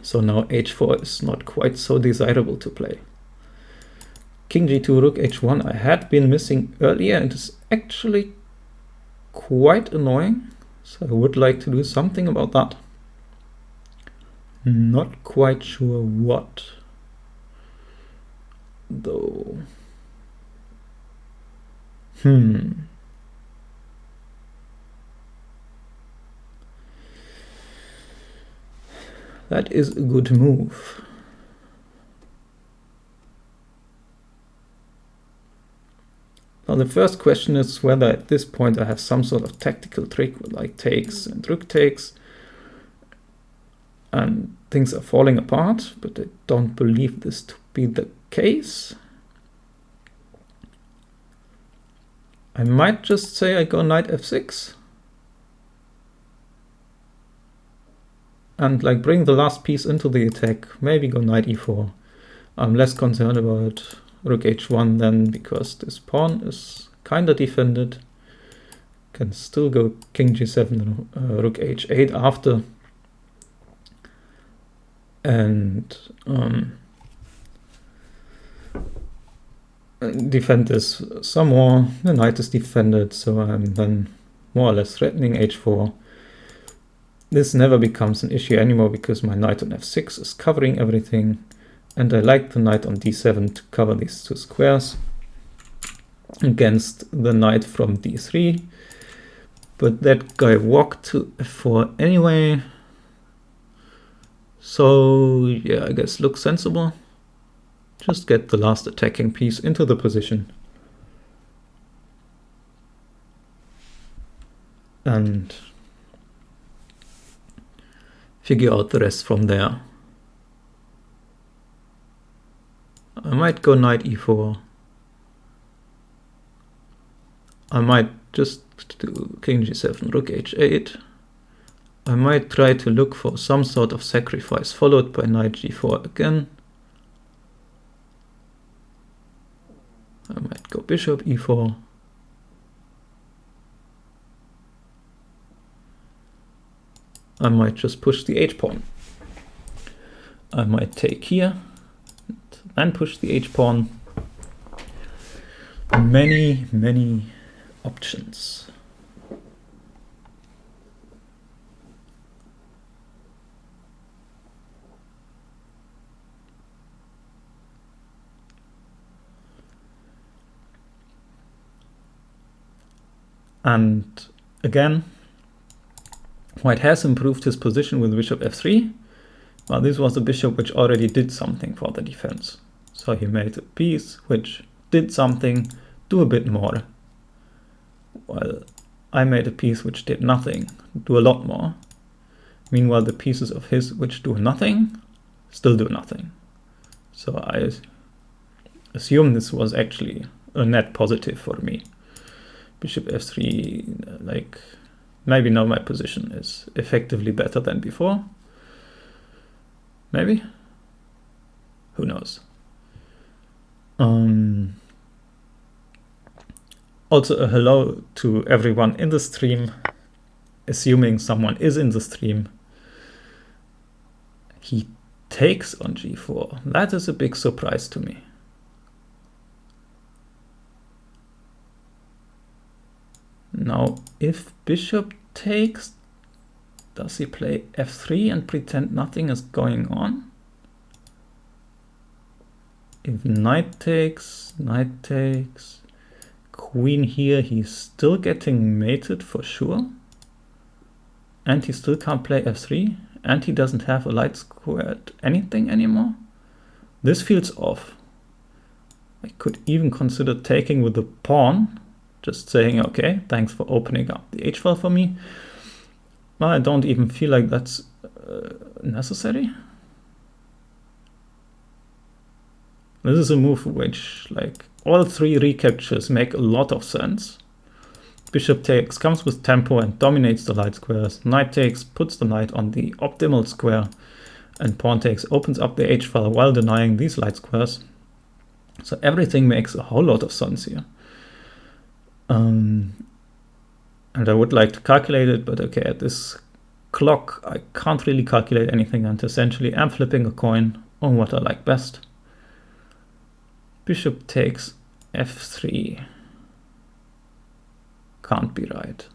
So now h4 is not quite so desirable to play. King g2, rook h1 I had been missing earlier, and it's actually quite annoying. So I would like to do something about that. Not quite sure what, though. That is a good move. Now the first question is whether at this point I have some sort of tactical trick with like takes and rook takes, and things are falling apart, but I don't believe this to be the case. I might just say I go knight f6 and like bring the last piece into the attack, maybe go knight e4. I'm less concerned about rook h1 then, because this pawn is kind of defended. Can still go king g7, rook h8 after. And defend this some more. The knight is defended, so I'm then more or less threatening h4. This never becomes an issue anymore because my knight on f6 is covering everything, and I like the knight on d7 to cover these two squares against the knight from d3. But that guy walked to f4 anyway. So yeah, I guess looks sensible. Just get the last attacking piece into the position. And figure out the rest from there. I might go knight e4. I might just do king g7, rook h8. I might try to look for some sort of sacrifice, followed by knight g4 again. I might go bishop e4. I might just push the h-pawn. I might take here and push the h-pawn. Many options. And again, white has improved his position with bishop f3. Well, this was a bishop which already did something for the defense. So he made a piece which did something, do a bit more. While I made a piece which did nothing, do a lot more. Meanwhile, the pieces of his which do nothing, still do nothing. So I assume this was actually a net positive for me. Bishop f3, like, maybe now my position is effectively better than before. Maybe? Who knows? Also a hello to everyone in the stream, assuming someone is in the stream. He takes on g4. That is a big surprise to me. Now, if bishop takes, does he play f3 and pretend nothing is going on? If knight takes, queen here, he's still getting mated for sure. And he still can't play f3. And he doesn't have a light squared anything anymore. This feels off. I could even consider taking with the pawn. Just saying, okay, thanks for opening up the h-file for me. Well, I don't even feel like that's necessary. This is a move which, like, all three recaptures make a lot of sense. Bishop takes comes with tempo and dominates the light squares. Knight takes puts the knight on the optimal square. and pawn takes opens up the h-file while denying these light squares. So everything makes a whole lot of sense here. And I would like to calculate it, but okay, at this clock I can't really calculate anything, and essentially I'm flipping a coin on what I like best. Bishop takes f3. Can't be right.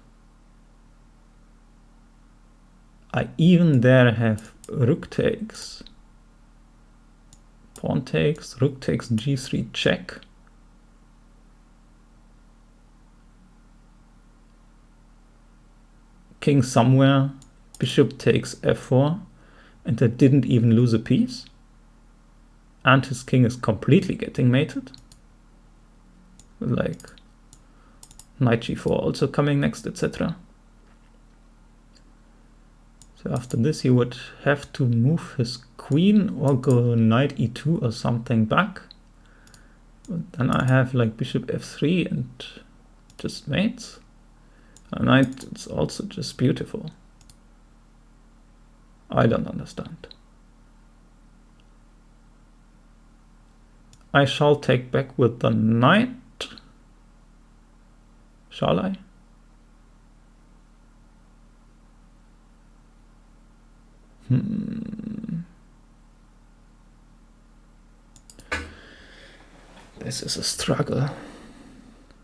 I even there have rook takes, pawn takes, rook takes g3 check. King somewhere, bishop takes f4, and I didn't even lose a piece. And his king is completely getting mated. Like knight g4 also coming next, etc. So after this he would have to move his queen or go knight e2 or something back. But then I have like bishop f3 and just mates. A knight is also just beautiful. I don't understand. I shall take back with the knight. Shall I? This is a struggle.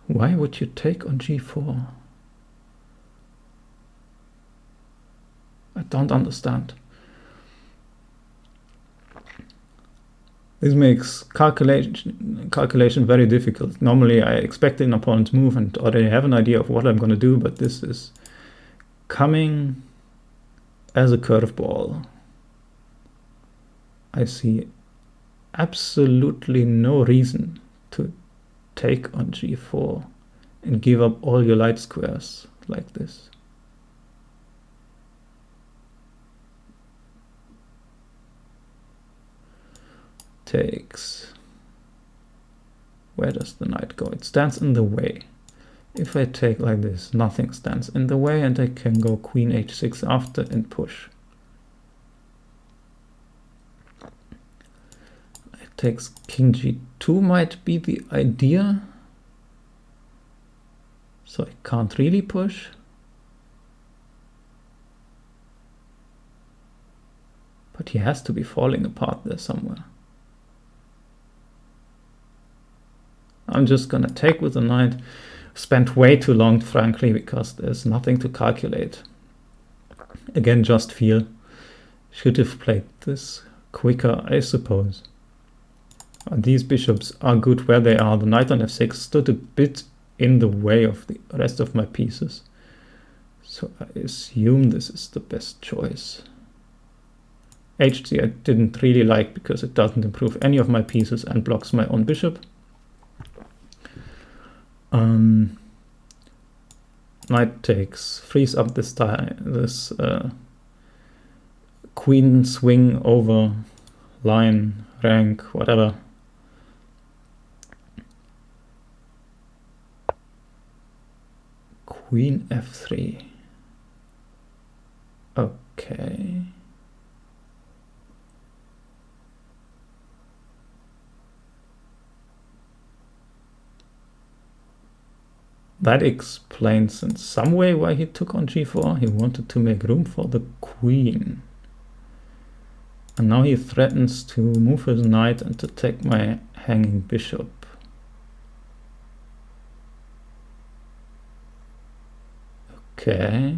Why would you take on g4? I don't understand. This makes calculation very difficult. Normally I expect an opponent's move and already have an idea of what I'm going to do, but this is coming as a curveball. I see absolutely no reason to take on g4 and give up all your light squares like this. Takes. Where does the knight go? It stands in the way. If I take like this, nothing stands in the way, and I can go queen h6 after and push. It takes king g2 might be the idea. So I can't really push. But he has to be falling apart there somewhere. I'm just gonna take with the knight. Spent way too long, frankly, because there's nothing to calculate. Again, just feel. Should have played this quicker, I suppose. These bishops are good where they are. The knight on f6 stood a bit in the way of the rest of my pieces. So I assume this is the best choice. hg I didn't really like because it doesn't improve any of my pieces and blocks my own bishop. Knight takes, frees up this queen swing over line, rank, whatever. Queen f3. Okay. That explains in some way why he took on g4. He wanted to make room for the queen. And now he threatens to move his knight and to take my hanging bishop. Okay.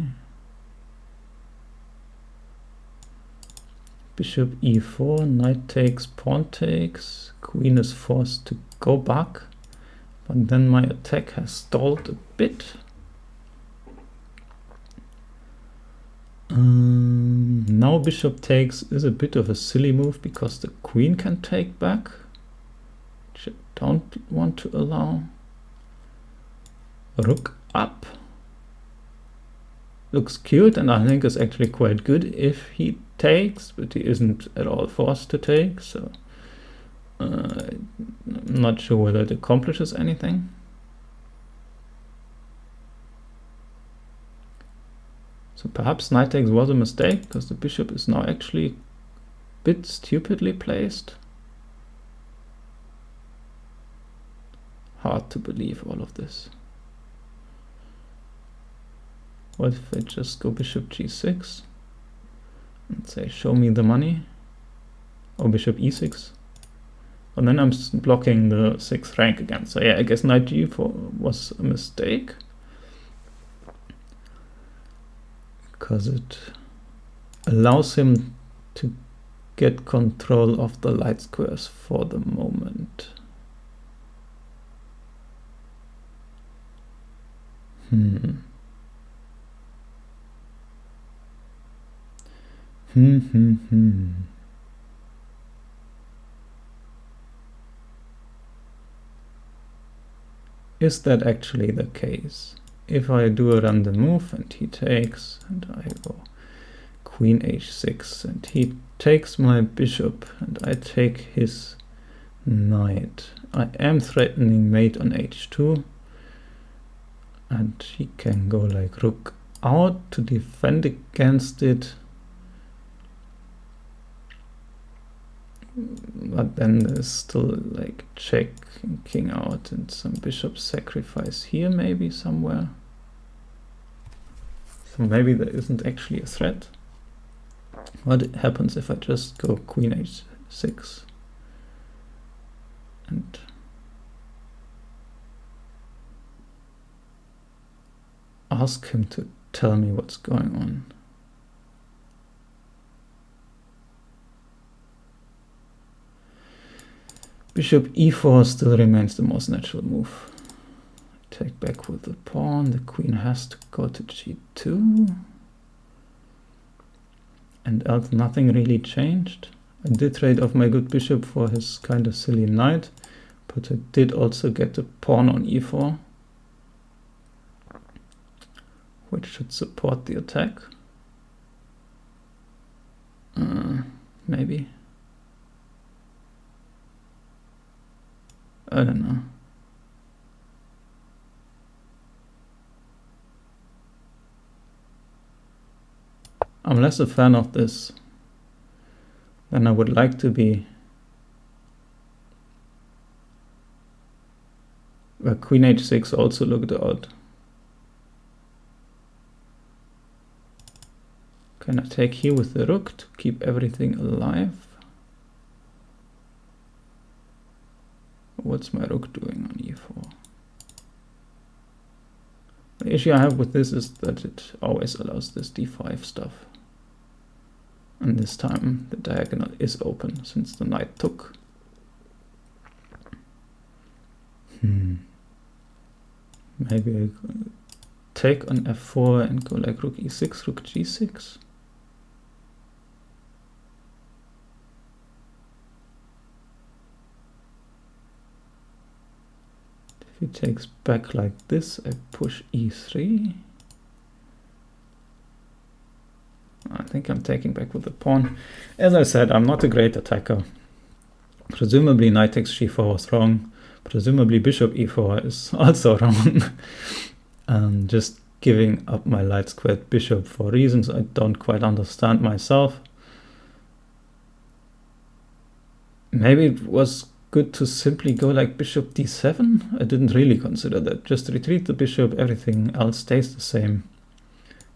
Bishop e4, knight takes, pawn takes, queen is forced to go back. But then my attack has stalled a bit. Now bishop takes is a bit of a silly move because the queen can take back, which I don't want to allow. Rook up. Looks cute and I think is actually quite good if he takes, but he isn't at all forced to take, so I'm not sure whether it accomplishes anything. So perhaps knight takes was a mistake because the bishop is now actually bit stupidly placed. Hard to believe all of this. What if I just go bishop g6 and say show me the money, or bishop e6, and then I'm blocking the 6th rank again. So yeah, I guess knight g4 was a mistake, because it allows him to get control of the light squares for the moment. Is that actually the case? If I do a random move and he takes, and I go queen h6, and he takes my bishop, and I take his knight, I am threatening mate on h2, and he can go like rook out to defend against it. But then there's still like check and king out and some bishop sacrifice here maybe somewhere. So maybe there isn't actually a threat. What happens if I just go queen h6 and ask him to tell me what's going on? Bishop e4 still remains the most natural move. Take back with the pawn, the queen has to go to g2. And else nothing really changed. I did trade off my good bishop for his kind of silly knight, but I did also get the pawn on e4, which should support the attack. Maybe. I don't know. I'm less a fan of this than I would like to be. Where queen h6 also looked odd. Can I take here with the rook to keep everything alive? What's my rook doing on e4? The issue I have with this is that it always allows this d5 stuff. And this time the diagonal is open since the knight took. Maybe I take on f4 and go like rook e6, rook g6. If he takes back like this, I push e3. I think I'm taking back with the pawn. As I said, I'm not a great attacker. Presumably knight takes g4 was wrong. Presumably bishop e4 is also wrong. Just giving up my light squared bishop for reasons I don't quite understand myself. Maybe it was good to simply go like bishop d7. I didn't really consider that. Just retreat the bishop, everything else stays the same.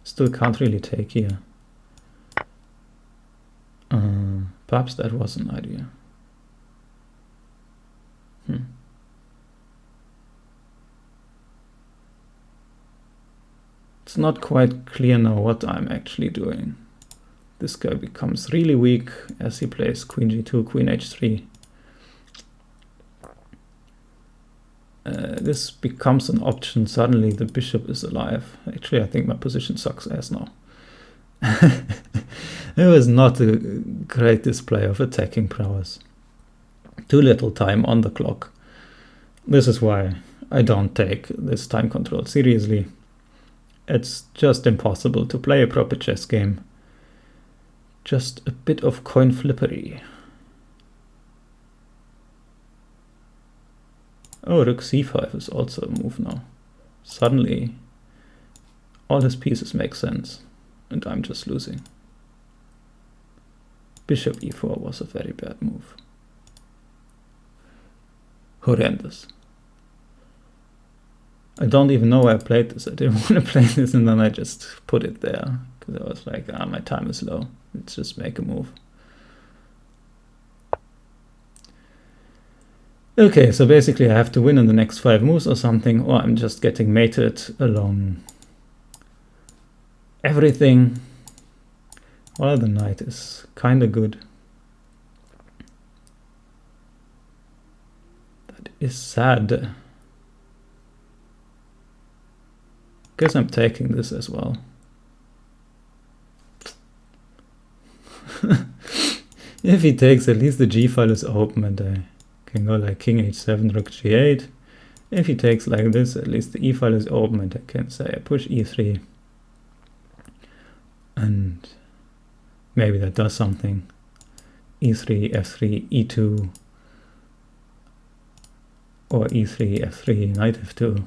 Still can't really take here. Perhaps that was an idea. It's not quite clear now what I'm actually doing. This guy becomes really weak as he plays queen g2, queen h3. This becomes an option. Suddenly the bishop is alive. Actually, I think my position sucks ass now. It was not a great display of attacking prowess. Too little time on the clock. This is why I don't take this time control seriously. It's just impossible to play a proper chess game. Just a bit of coin flippery. Oh, rook c5 is also a move now. Suddenly, all his pieces make sense, and I'm just losing. Bishop e4 was a very bad move. Horrendous. I don't even know why I played this. I didn't want to play this, and then I just put it there because I was like, my time is low. Let's just make a move. Okay, so basically I have to win in the next 5 moves or something, or I'm just getting mated along everything. Well, the knight is kind of good. That is sad. Guess I'm taking this as well. If he takes, at least the g file is open and I can go like king h7, rook g8. If he takes like this, at least the e file is open and I can say I push e3. And maybe that does something. e3, f3, e2. Or e3, f3, knight f2.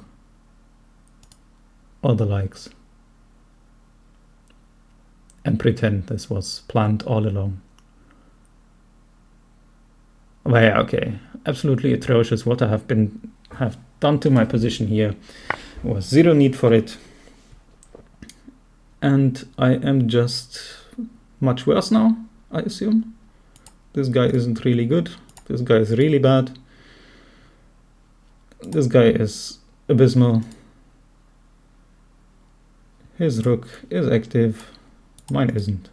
Or the likes. And pretend this was planned all along. Well, yeah, okay. Absolutely atrocious. What I have done to my position here was zero need for it. And I am just much worse now, I assume. This guy isn't really good. This guy is really bad. This guy is abysmal. His rook is active. Mine isn't.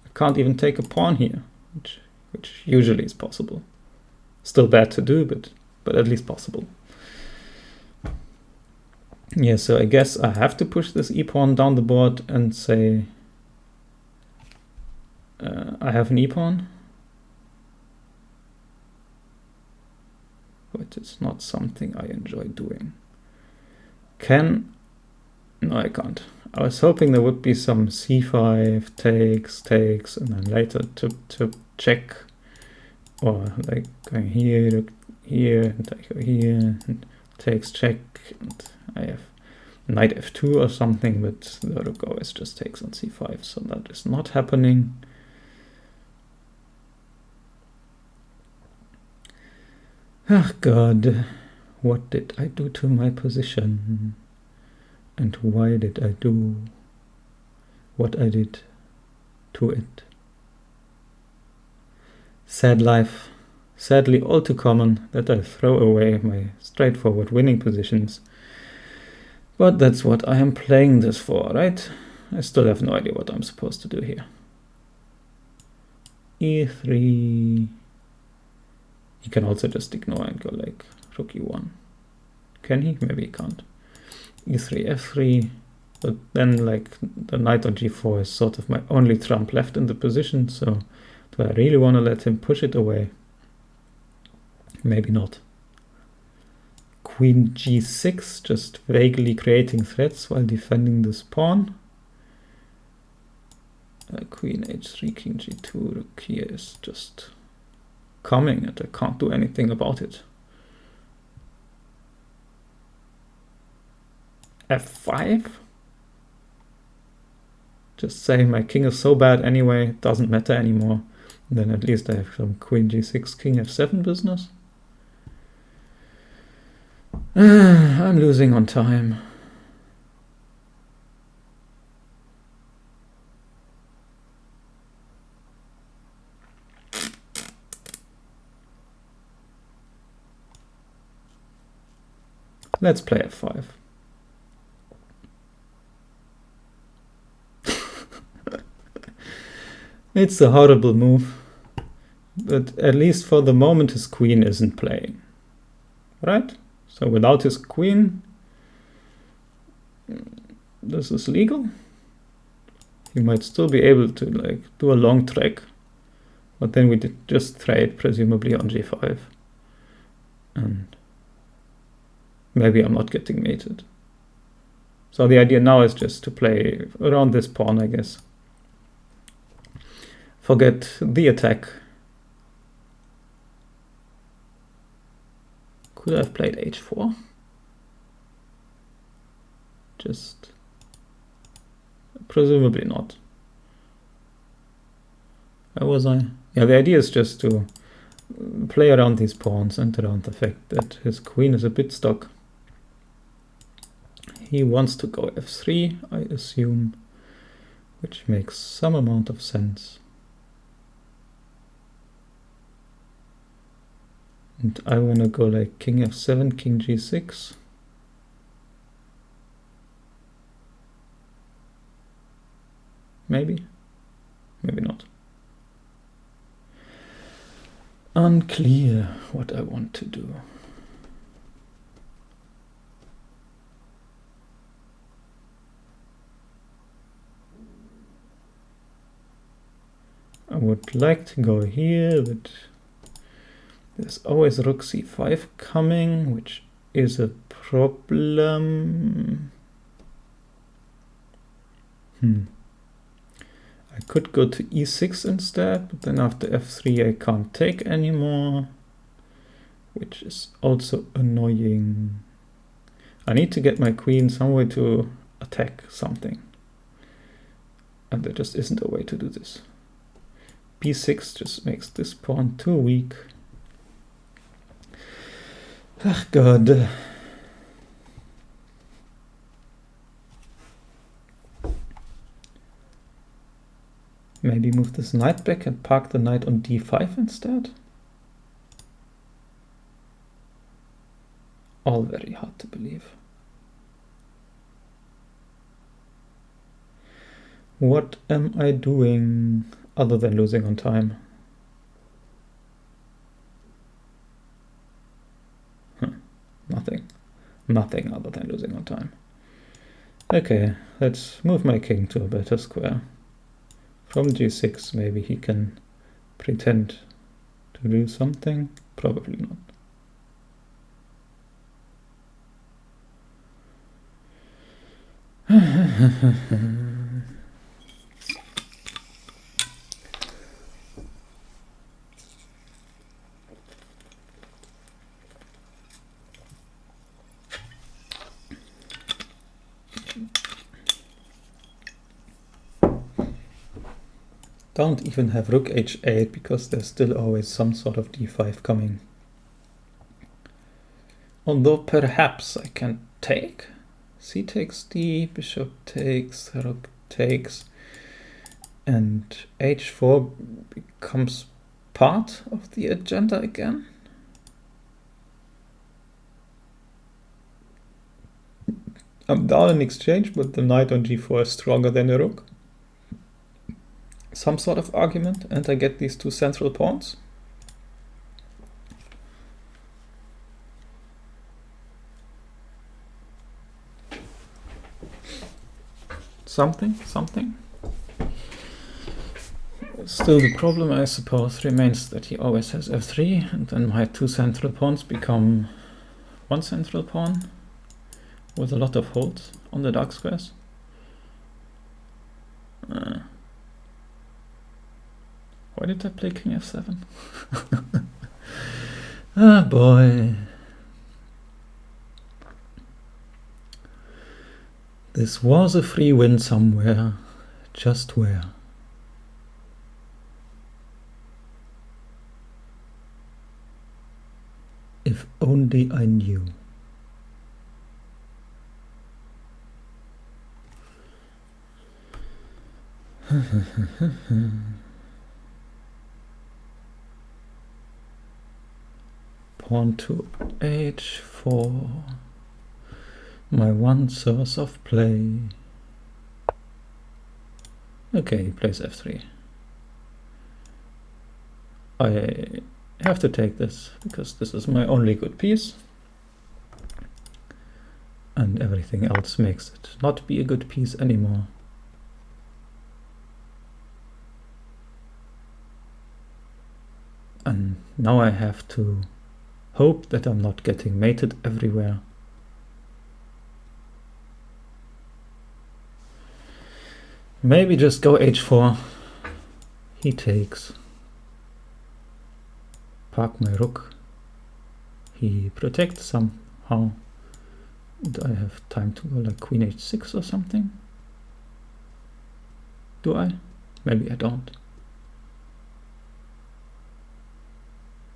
I can't even take a pawn here, which usually is possible. Still bad to do, but at least possible. Yeah, so I guess I have to push this e-pawn down the board and say I have an e-pawn. But it's not something I enjoy doing. No, I can't. I was hoping there would be some c5, takes, and then later to check. Or like going here, and I go here, and takes, check, and I have knight f2 or something, but the rook always just takes on c5, so that is not happening. Ah, God, what did I do to my position? And why did I do what I did to it? Sad life, sadly all too common that I throw away my straightforward winning positions. But that's what I am playing this for, right? I still have no idea what I'm supposed to do here. e3. He can also just ignore and go like rook e1. Can he? Maybe he can't. e3, f3. But then like the knight on g4 is sort of my only trump left in the position, so do I really want to let him push it away? Maybe not. Queen g6, just vaguely creating threats while defending this pawn. Queen h3, king g2, rook here is just coming and I can't do anything about it. f5? Just saying my king is so bad anyway, it doesn't matter anymore. Then at least I have some queen g6, king f7 business. I'm losing on time. Let's play f5. It's a horrible move, but at least for the moment his queen isn't playing, right? So without his queen, this is legal. He might still be able to like do a long track, but then we did just trade presumably on g5, and maybe I'm not getting mated. So the idea now is just to play around this pawn, I guess. Forget the attack. Could I have played h4? Just presumably not. Where was I? Yeah, the idea is just to play around these pawns and around the fact that his queen is a bit stuck. He wants to go f3, I assume, which makes some amount of sense. And I want to go like king f7, king g6. Maybe, maybe not. Unclear what I want to do. I would like to go here, but there's always rook c5 coming, which is a problem. I could go to e6 instead, but then after f3 I can't take anymore, which is also annoying. I need to get my queen somewhere to attack something, and there just isn't a way to do this. b6 just makes this pawn too weak. Ach God. Maybe move this knight back and park the knight on d5 instead? All very hard to believe. What am I doing other than losing on time? Nothing. Nothing other than losing on time. Okay, let's move my king to a better square. From g6 maybe he can pretend to do something. Probably not. Don't even have rook h8 because there's still always some sort of d5 coming. Although perhaps I can take. C takes d, bishop takes, rook takes, and h4 becomes part of the agenda again. I'm down in exchange, but the knight on g4 is stronger than the rook. Some sort of argument, and I get these two central pawns. Something. Still the problem, I suppose, remains that he always has f3, and then my two central pawns become one central pawn with a lot of holds on the dark squares. Why did I play king f7? Ah, boy. This was a free win somewhere. Just where? If only I knew. Pawn to h4, my one source of play. Okay, he plays f3. I have to take this because this is my only good piece, and everything else makes it not be a good piece anymore. And now I have to hope that I'm not getting mated everywhere. Maybe just go h4. He takes. Park my rook. He protects somehow. And I have time to go like queen h6 or something. Do I? Maybe I don't.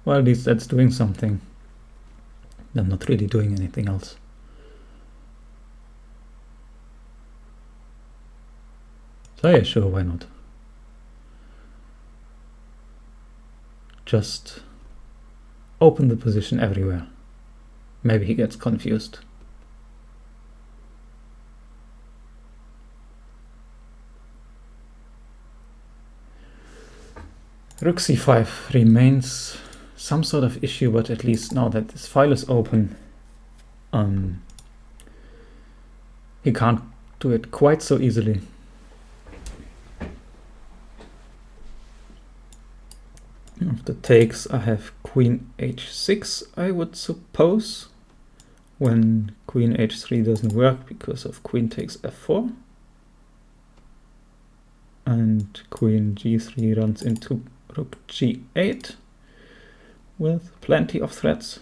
Well, at least that's doing something. I'm not really doing anything else. So yeah, sure, why not? Just open the position everywhere. Maybe he gets confused. Rook c5 remains some sort of issue, but at least now that this file is open, he can't do it quite so easily. After takes, I have queen h6, I would suppose, when queen h3 doesn't work because of queen takes f4. And queen g3 runs into rook g8 with plenty of threats.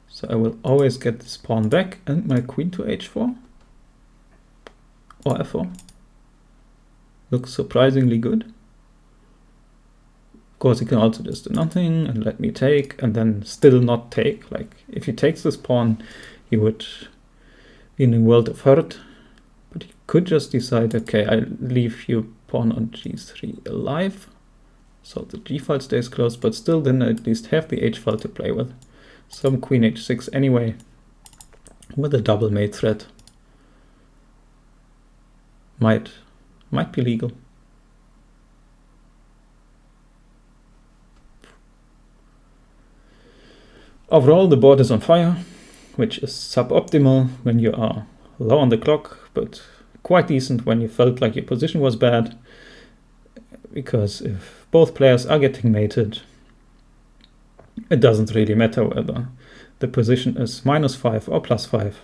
So I will always get this pawn back and my queen to h4 or f4. Looks surprisingly good. Of course, he can also just do nothing and let me take and then still not take. Like if he takes this pawn, he would be in a world of hurt. But he could just decide, okay, I leave your pawn on g3 alive, so the g file stays closed, but still then I at least have the h file to play with. Some queen h6 anyway, with a double mate threat. Might be legal. Overall, the board is on fire, which is suboptimal when you are low on the clock, but quite decent when you felt like your position was bad, because if both players are getting mated, it doesn't really matter whether the position is -5 or +5.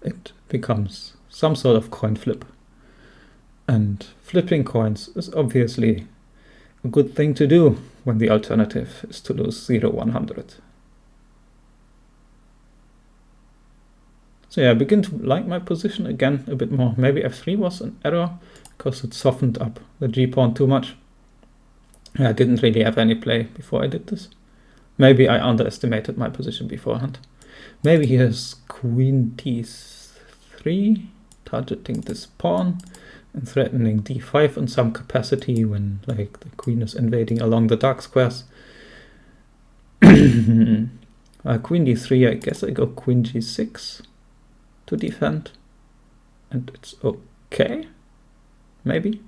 It becomes some sort of coin flip. And flipping coins is obviously a good thing to do when the alternative is to lose 0-100. So yeah, I begin to like my position again a bit more. Maybe f3 was an error because it softened up the g-pawn too much. I didn't really have any play before I did this. Maybe I underestimated my position beforehand. Maybe he has queen d3, targeting this pawn and threatening d5 in some capacity when like the queen is invading along the dark squares. Queen d3, I guess I go queen g6 to defend, and it's okay, maybe.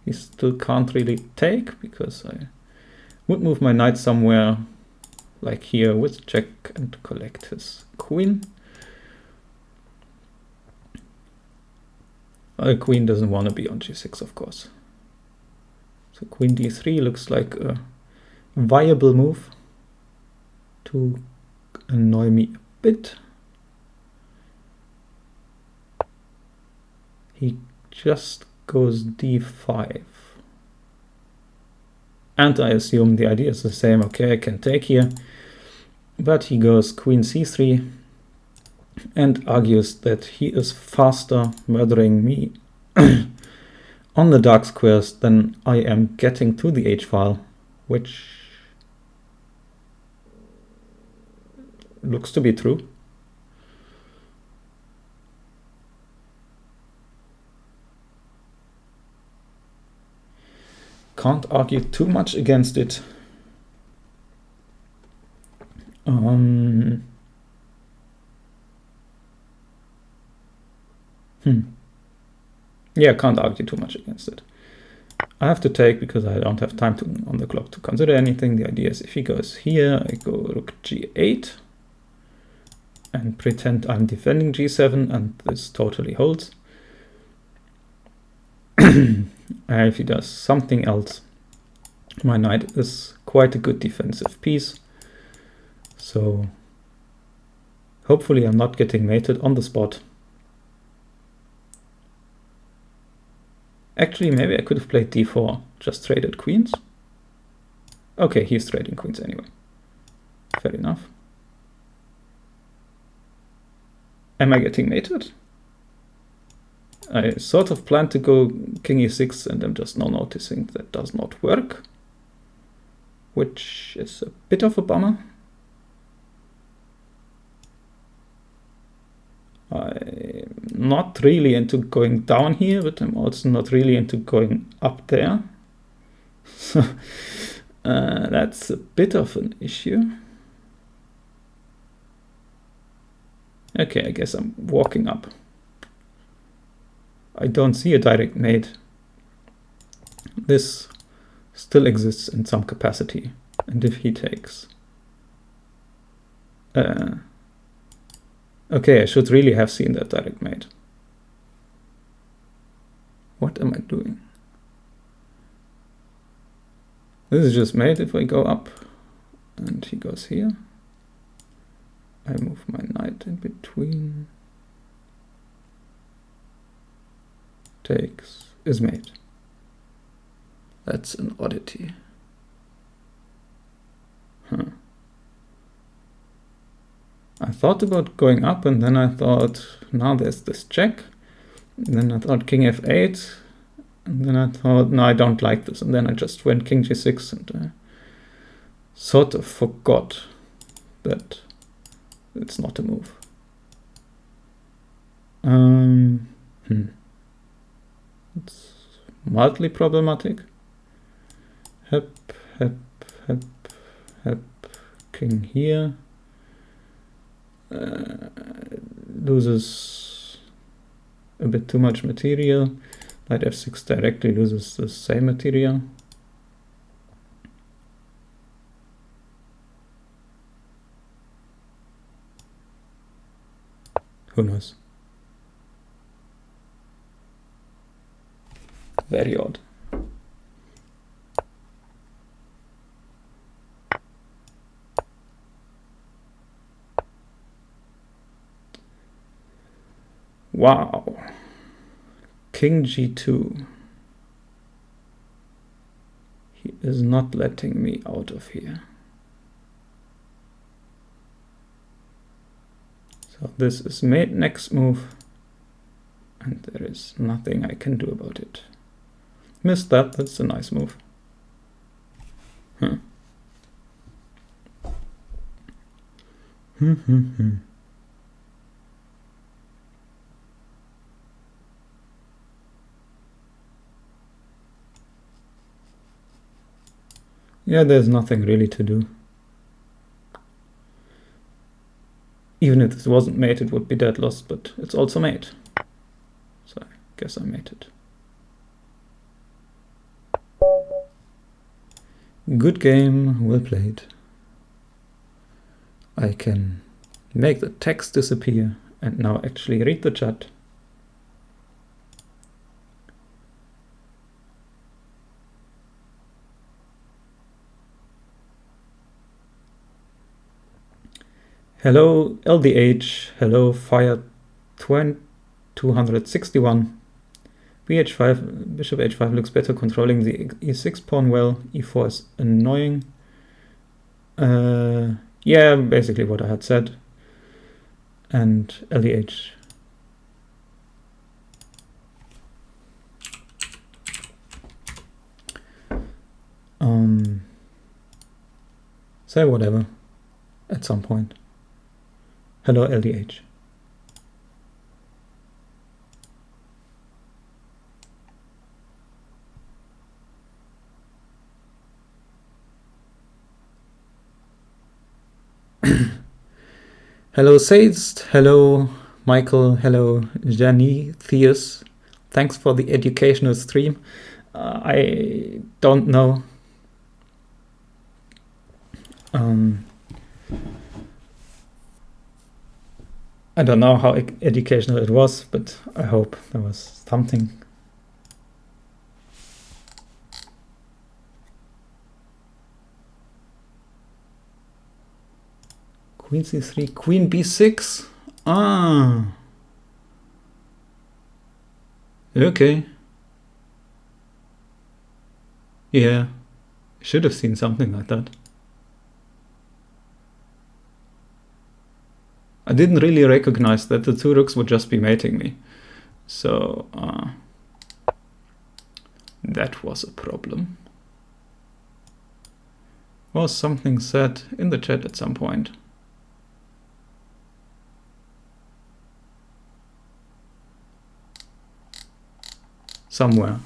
He still can't really take because I would move my knight somewhere like here with check and collect his queen. The queen doesn't want to be on g6, of course. So queen d3 looks like a viable move to annoy me a bit. He just goes d5. And I assume the idea is the same. Okay, I can take here. But he goes queen c3 and argues that he is faster murdering me on the dark squares than I am getting to the h-file, which looks to be true. Can't argue too much against it. Yeah, can't argue too much against it. I have to take because I don't have time on the clock to consider anything. The idea is if he goes here, I go rook g8 and pretend I'm defending g7, and this totally holds. If he does something else, my knight is quite a good defensive piece. So hopefully I'm not getting mated on the spot. Actually, maybe I could have played d4, just traded queens. Okay, he's trading queens anyway. Fair enough. Am I getting mated? I sort of planned to go king e6, and I'm just now noticing that does not work, which is a bit of a bummer. I'm not really into going down here, but I'm also not really into going up there. So that's a bit of an issue. Okay, I guess I'm walking up. I don't see a direct mate. This still exists in some capacity. And if he takes... okay, I should really have seen that direct mate. What am I doing? This is just mate if I go up and he goes here. I move my knight in between. Takes is mate. That's an oddity. I thought about going up, and then I thought, now there's this check. And then I thought king f8. And then I thought, no, I don't like this. And then I just went king g6 and sort of forgot that it's not a move. It's mildly problematic. Hep, hep, hep, hep, king here. Loses a bit too much material. Knight f6 directly loses the same material. Who knows? Very odd. Wow. King g2. He is not letting me out of here. So this is mate next move, and there is nothing I can do about it. Missed that, that's a nice move. Yeah, there's nothing really to do. Even if this wasn't mate, it would be dead lost, but it's also mate. So I guess I mated. Good game, well played. I can make the text disappear and now actually read the chat. Hello LDH, hello Fire 261. bh5, bishop h5 looks better, controlling the e6 pawn well, e4 is annoying. Yeah, basically what I had said. And LDH. Say whatever at some point. Hello LDH. Hello Seist, hello Michael, hello Jani Theus. Thanks for the educational stream. I don't know. I don't know how educational it was, but I hope there was something. Queen c3, queen b6. Ah. Okay. Yeah. Should have seen something like that. I didn't really recognize that the two rooks would just be mating me. So that was a problem. Was something said in the chat at some point? Somewhere.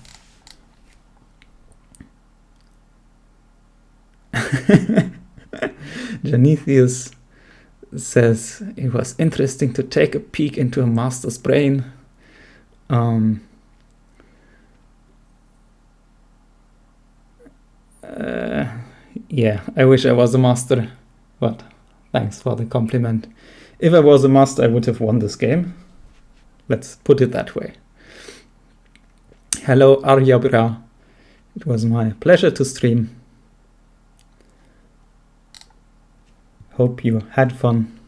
Janethius says it was interesting to take a peek into a master's brain. Yeah, I wish I was a master, but thanks for the compliment. If I was a master, I would have won this game. Let's put it that way. Hello, Aryabra. It was my pleasure to stream. Hope you had fun.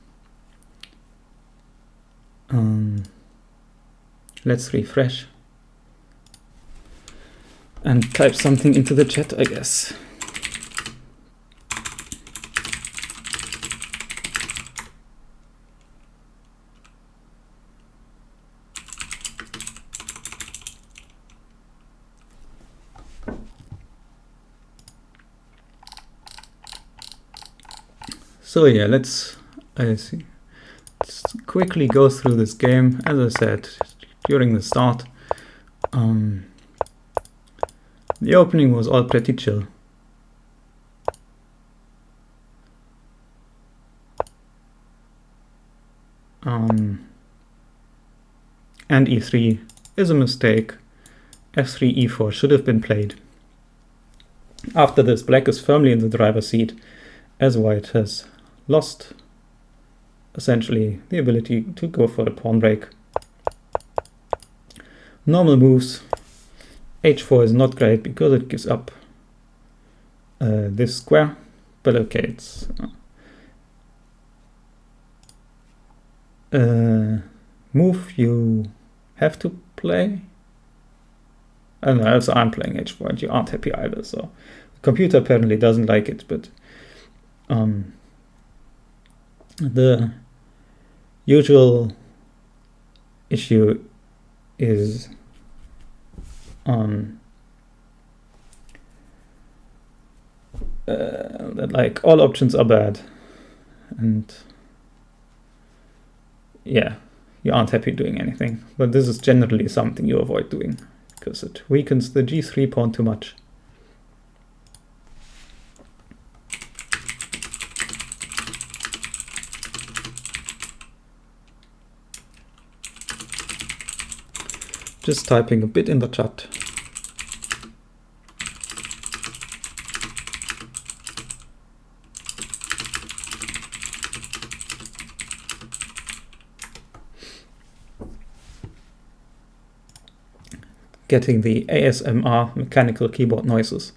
Let's refresh and type something into the chat, I guess. So yeah, let's quickly go through this game. As I said during the start, the opening was all pretty chill. And e3 is a mistake. f3, e4 should have been played. After this, black is firmly in the driver's seat, as white has lost essentially the ability to go for the pawn break. Normal moves. h4 is not great because it gives up this square, but okay, it's move you have to play. I don't know, so I'm playing h4 and you aren't happy either, so the computer apparently doesn't like it, but the usual issue is that like all options are bad, and yeah, you aren't happy doing anything. But this is generally something you avoid doing because it weakens the g3 pawn too much. Just typing a bit in the chat. Getting the ASMR mechanical keyboard noises.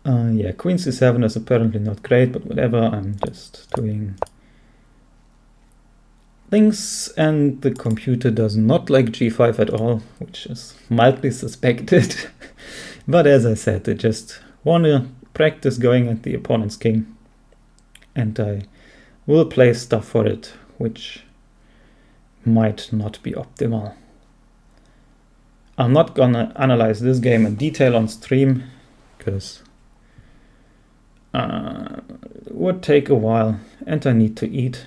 Yeah, queen c7 is apparently not great, but whatever, I'm just doing things, and the computer does not like g5 at all, which is mildly suspected. But as I said, they just want to practice going at the opponent's king, and I will play stuff for it, which might not be optimal. I'm not gonna analyze this game in detail on stream, because it would take a while, and I need to eat.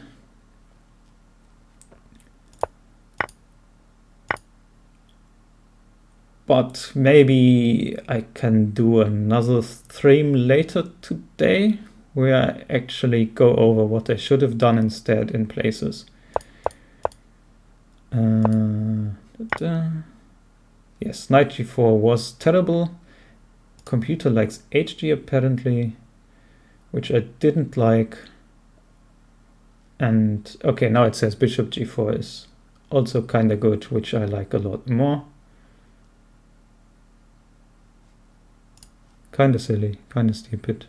But maybe I can do another stream later today where I actually go over what I should have done instead in places. Yes, knight g4 was terrible. Computer likes hg apparently, which I didn't like. And okay, now it says bishop g4 is also kind of good, which I like a lot more. Kind of silly, kind of stupid.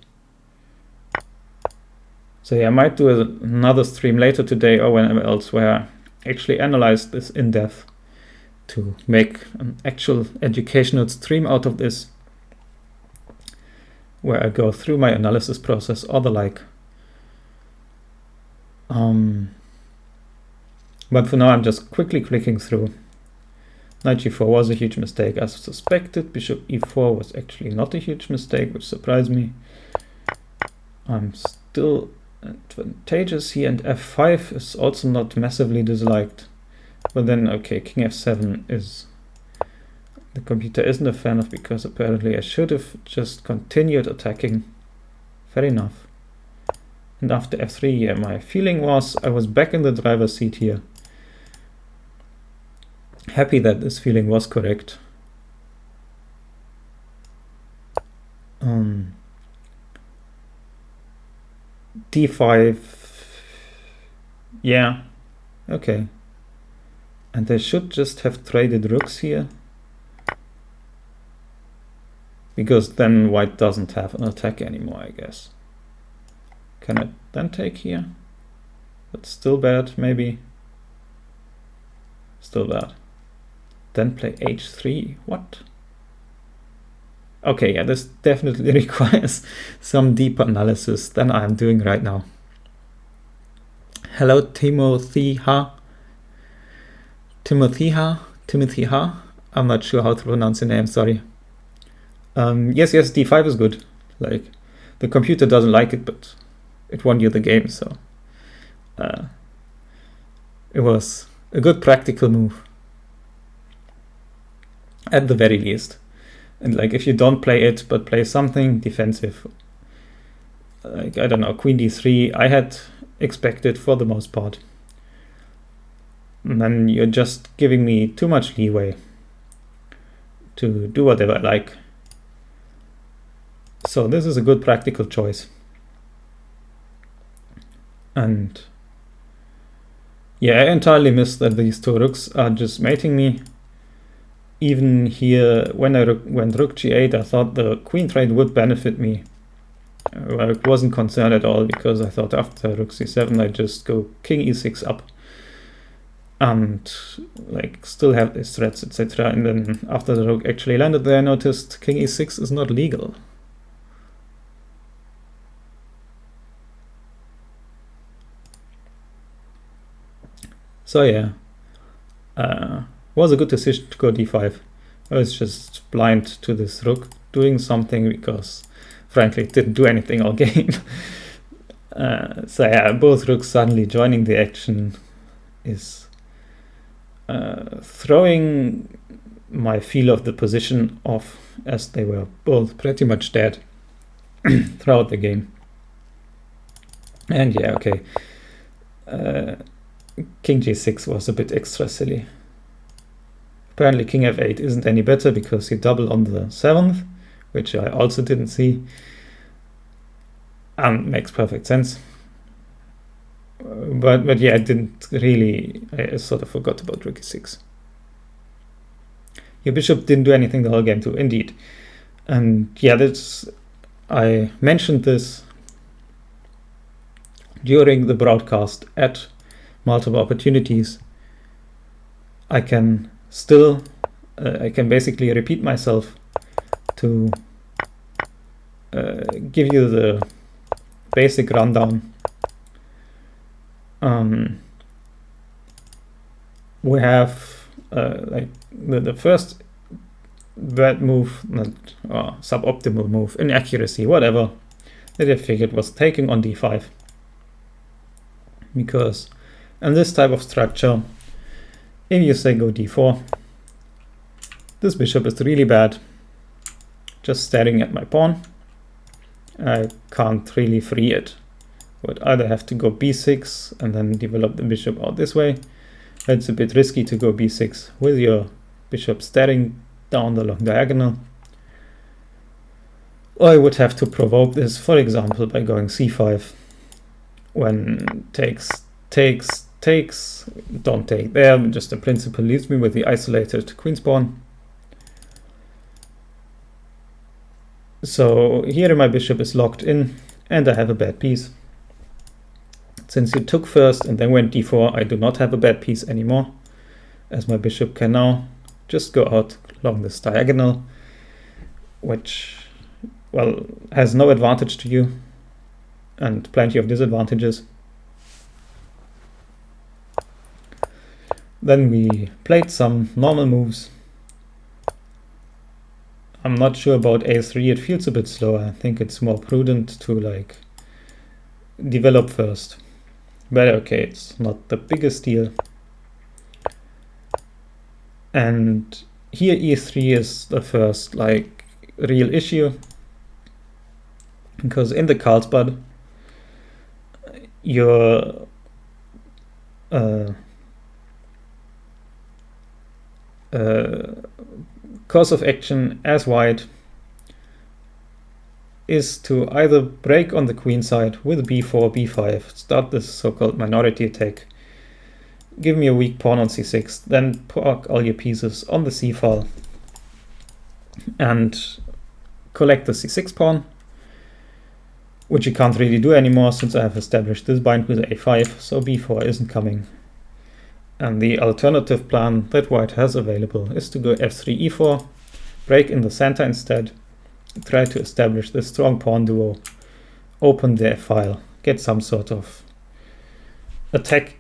So yeah, I might do another stream later today or whenever else where I actually analyze this in depth to make an actual educational stream out of this, where I go through my analysis process or the like. But for now, I'm just quickly clicking through. Knight g4 was a huge mistake, as suspected. Bishop e4 was actually not a huge mistake, which surprised me. I'm still advantageous here, and f5 is also not massively disliked. But then, okay, king f7 is... the computer isn't a fan of, because apparently I should have just continued attacking. Fair enough. And after f3, yeah, my feeling was I was back in the driver's seat here. Happy that this feeling was correct. d5, yeah, okay. And they should just have traded rooks here, because then white doesn't have an attack anymore, I guess. Can I then take here? That's still bad, maybe. Still bad. Then play h3, what? Okay, yeah, this definitely requires some deeper analysis than I'm doing right now. Hello, timothyha. Timothyha. I'm not sure how to pronounce your name, sorry. Yes, d5 is good. Like, the computer doesn't like it, but it won you the game, so it was a good practical move, at the very least. And like, if you don't play it, but play something defensive, like, I don't know, queen d3, I had expected for the most part. And then you're just giving me too much leeway to do whatever I like. So this is a good practical choice. And yeah, I entirely missed that these two rooks are just mating me. Even here, when I went rook g8, I thought the queen trade would benefit me. I wasn't concerned at all, because I thought after rook c7 I just go king e6 up and like still have these threats, etc. And then after the rook actually landed there, I noticed king e6 is not legal. So yeah, was a good decision to go d5. I was just blind to this rook doing something, because frankly it didn't do anything all game. So yeah, both rooks suddenly joining the action is throwing my feel of the position off, as they were both pretty much dead throughout the game. And yeah, okay, king g6 was a bit extra silly. Apparently king f8 isn't any better, because you double on the 7th, which I also didn't see, and makes perfect sense. But yeah, I didn't really, I sort of forgot about rook e6. Your bishop didn't do anything the whole game too, indeed. And yeah, that's, I mentioned this during the broadcast at multiple opportunities. I can still, I can basically repeat myself to give you the basic rundown. We have like the first bad move, not suboptimal move, inaccuracy, whatever, that I figured was taking on d5. Because in this type of structure, if you say go d4, this bishop is really bad, just staring at my pawn. I can't really free it. Would either have to go b6 and then develop the bishop out this way. It's a bit risky to go b6 with your bishop staring down the long diagonal. Or I would have to provoke this, for example, by going c5. When takes, don't take there, just the principle leaves me with the isolated queen's pawn. So here my bishop is locked in, and I have a bad piece. Since you took first and then went d4, I do not have a bad piece anymore, as my bishop can now just go out along this diagonal, which, well, has no advantage to you and plenty of disadvantages. Then we played some normal moves. I'm not sure about a3, it feels a bit slower. I think it's more prudent to like develop first. But okay, it's not the biggest deal. And here e3 is the first like real issue, because in the Carlsbad your course of action as white is to either break on the queen side with b4, b5, start this so-called minority attack, give me a weak pawn on c6, then park all your pieces on the c file and collect the c6 pawn, which you can't really do anymore since I have established this bind with a5, so b4 isn't coming. And the alternative plan that white has available is to go f3, e4, break in the center instead, try to establish this strong pawn duo, open the f-file, get some sort of attack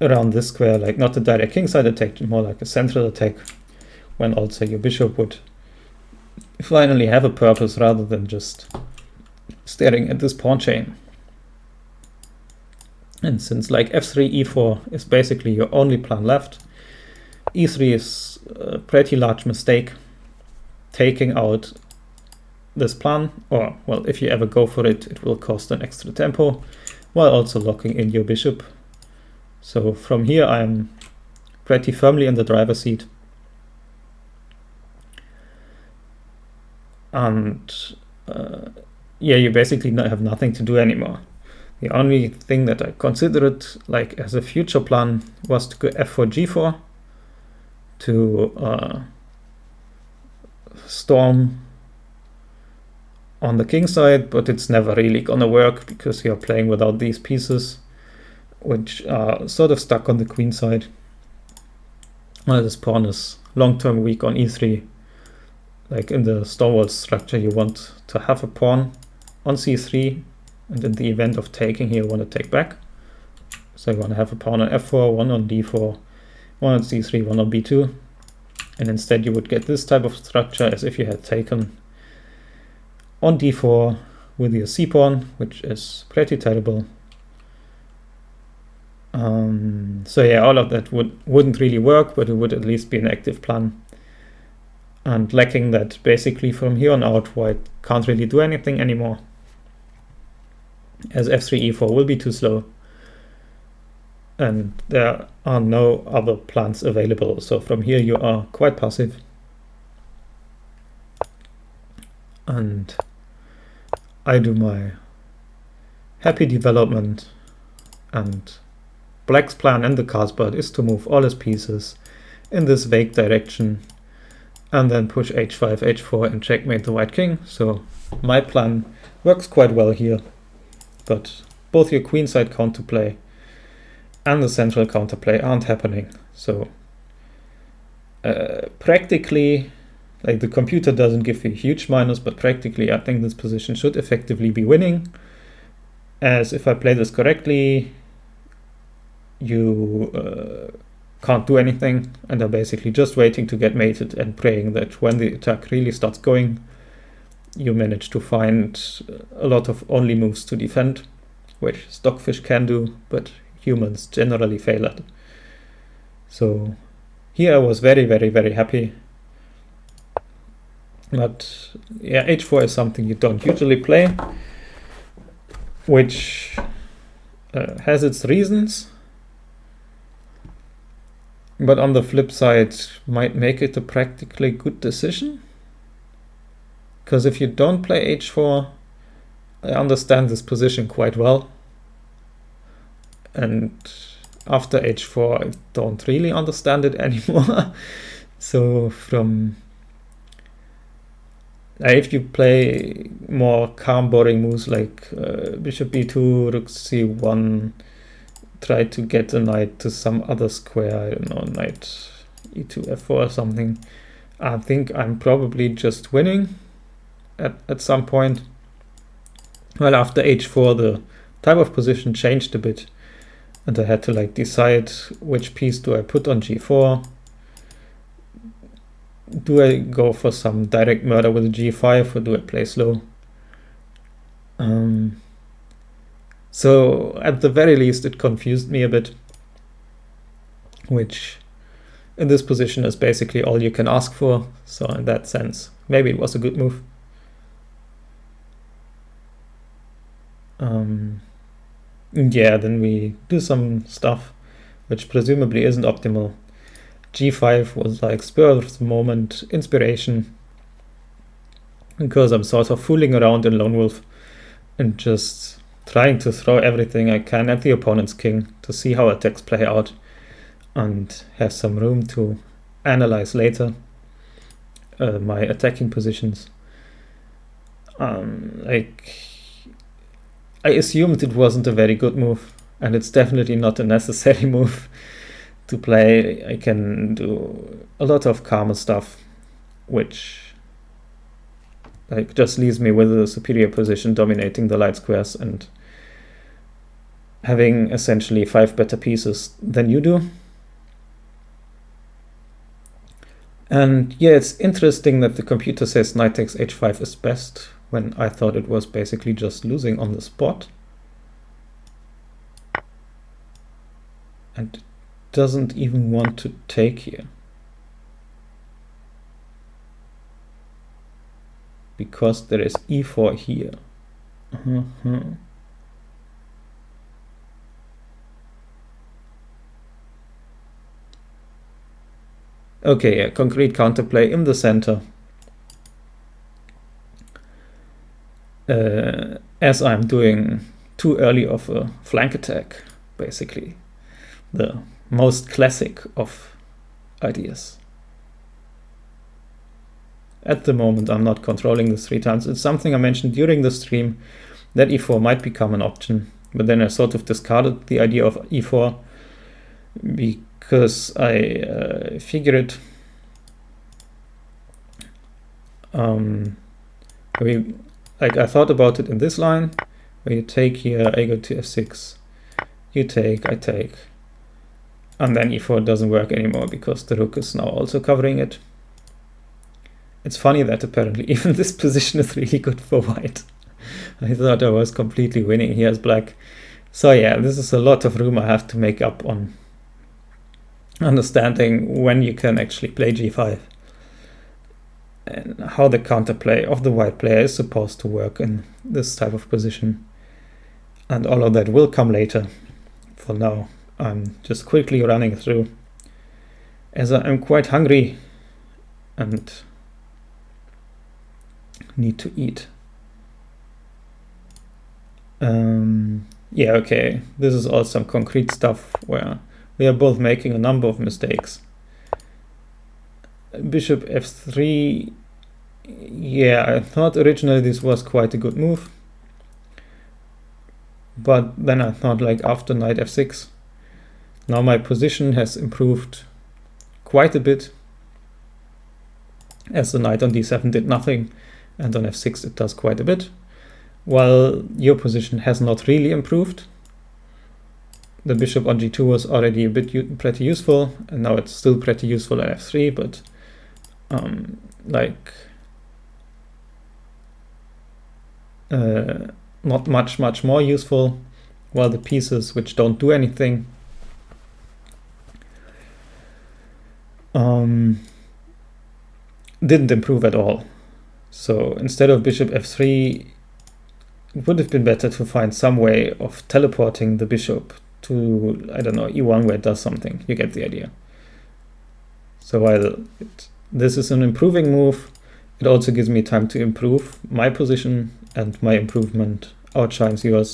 around this square, like not a direct kingside attack, more like a central attack, when also your bishop would finally have a purpose rather than just staring at this pawn chain. And since like f3, e4 is basically your only plan left, e3 is a pretty large mistake, taking out this plan, or well, if you ever go for it, it will cost an extra tempo, while also locking in your bishop. So from here I'm pretty firmly in the driver's seat. And yeah, you basically have nothing to do anymore. The only thing that I considered like as a future plan was to go f4, g4 to storm on the king side, but it's never really gonna work because you're playing without these pieces, which are sort of stuck on the queen side. Well, this pawn is long-term weak on e3. Like in the Stonewall structure, you want to have a pawn on c3, and in the event of taking here, you want to take back. So you want to have a pawn on f4, one on d4, one on c3, one on b2. And instead you would get this type of structure as if you had taken on d4 with your c-pawn, which is pretty terrible. So yeah, all of that wouldn't really work, but it would at least be an active plan. And lacking that, basically from here on out, white can't really do anything anymore, as f3, e4 will be too slow. And there are no other plans available. So from here you are quite passive. And I do my happy development, and black's plan in the Carlsbad is to move all his pieces in this vague direction and then push h5, h4 and checkmate the white king. So my plan works quite well here, but both your queenside counterplay and the central counterplay aren't happening. So practically, like the computer doesn't give you a huge minus, but practically I think this position should effectively be winning, as if I play this correctly, you can't do anything and are basically just waiting to get mated and praying that when the attack really starts going, you manage to find a lot of only moves to defend, which Stockfish can do, but humans generally fail at. So here I was very, very, very happy. But yeah, h4 is something you don't usually play, which has its reasons, but on the flip side might make it a practically good decision. Because if you don't play h4, I understand this position quite well. And after h4, I don't really understand it anymore. So from if you play more calm, boring moves like bishop b2, rook c1, try to get the knight to some other square, I don't know, knight e2, f4 or something, I think I'm probably just winning at some point. Well, after h4, the type of position changed a bit. And I had to like decide which piece do I put on g4. Do I go for some direct murder with a g5 or do I play slow? So at the very least it confused me a bit, which in this position is basically all you can ask for. So in that sense, maybe it was a good move. Yeah, then we do some stuff which presumably isn't optimal. g5 was like spur of the moment inspiration, because I'm sort of fooling around in Lone Wolf and just trying to throw everything I can at the opponent's king to see how attacks play out and have some room to analyze later my attacking positions. Like, I assumed it wasn't a very good move, and it's definitely not a necessary move to play. I can do a lot of karma stuff, which like just leaves me with a superior position dominating the light squares and having essentially 5 better pieces than you do. And yeah, it's interesting that the computer says knight takes h5 is best, when I thought it was basically just losing on the spot. And it doesn't even want to take here, because there is e4 here. Okay, yeah, concrete counterplay in the center. As I'm doing too early of a flank attack, basically. The most classic of ideas. At the moment, I'm not controlling this 3 times. It's something I mentioned during the stream, that e4 might become an option, but then I sort of discarded the idea of e4 because I figured I thought about it in this line, where you take here, I go to f6, you take, I take, and then e4 doesn't work anymore because the rook is now also covering it. It's funny that apparently even this position is really good for white. I thought I was completely winning here as black. So yeah, this is a lot of room I have to make up on understanding when you can actually play g5 and how the counterplay of the white player is supposed to work in this type of position. And all of that will come later. For now, I'm just quickly running through, as I am quite hungry and need to eat. Yeah, okay, this is all some concrete stuff where we are both making a number of mistakes. Bishop f3, yeah, I thought originally this was quite a good move, but then I thought, like, after knight f6, now my position has improved quite a bit, as the knight on d7 did nothing, and on f6 it does quite a bit, while your position has not really improved. The bishop on g2 was already a bit pretty useful, and now it's still pretty useful at f3, but not much more useful, while the pieces which don't do anything didn't improve at all. So instead of bishop f3, it would have been better to find some way of teleporting the bishop to, I don't know, e1 where it does something. You get the idea. So while this is an improving move, it also gives me time to improve my position, and my improvement outshines yours.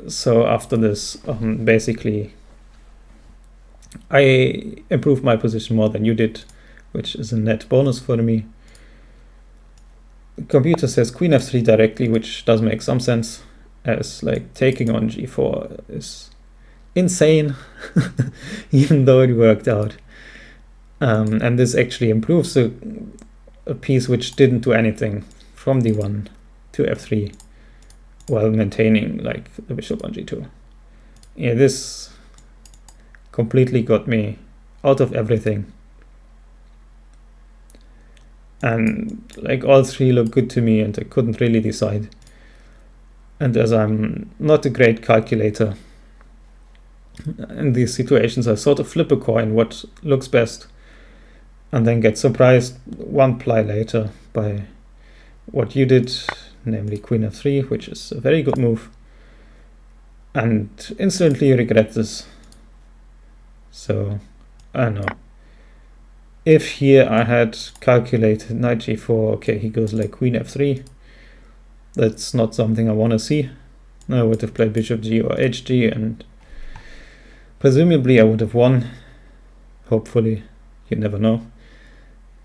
So after this, basically, I improved my position more than you did, which is a net bonus for me. The computer says queen f3 directly, which does make some sense, as like taking on g4 is insane, even though it worked out. And this actually improves a piece which didn't do anything from d1 to f3. while maintaining like the bishop on g2. Yeah, this completely got me out of everything. And like all three look good to me and I couldn't really decide. And as I'm not a great calculator in these situations, I sort of flip a coin what looks best and then get surprised one ply later by what you did, namely queen f3, which is a very good move, and instantly regret this. So I don't know. If here I had calculated knight g4, okay, he goes like queen f3, that's not something I want to see. I would have played bishop g or hg and presumably I would have won. Hopefully, you never know.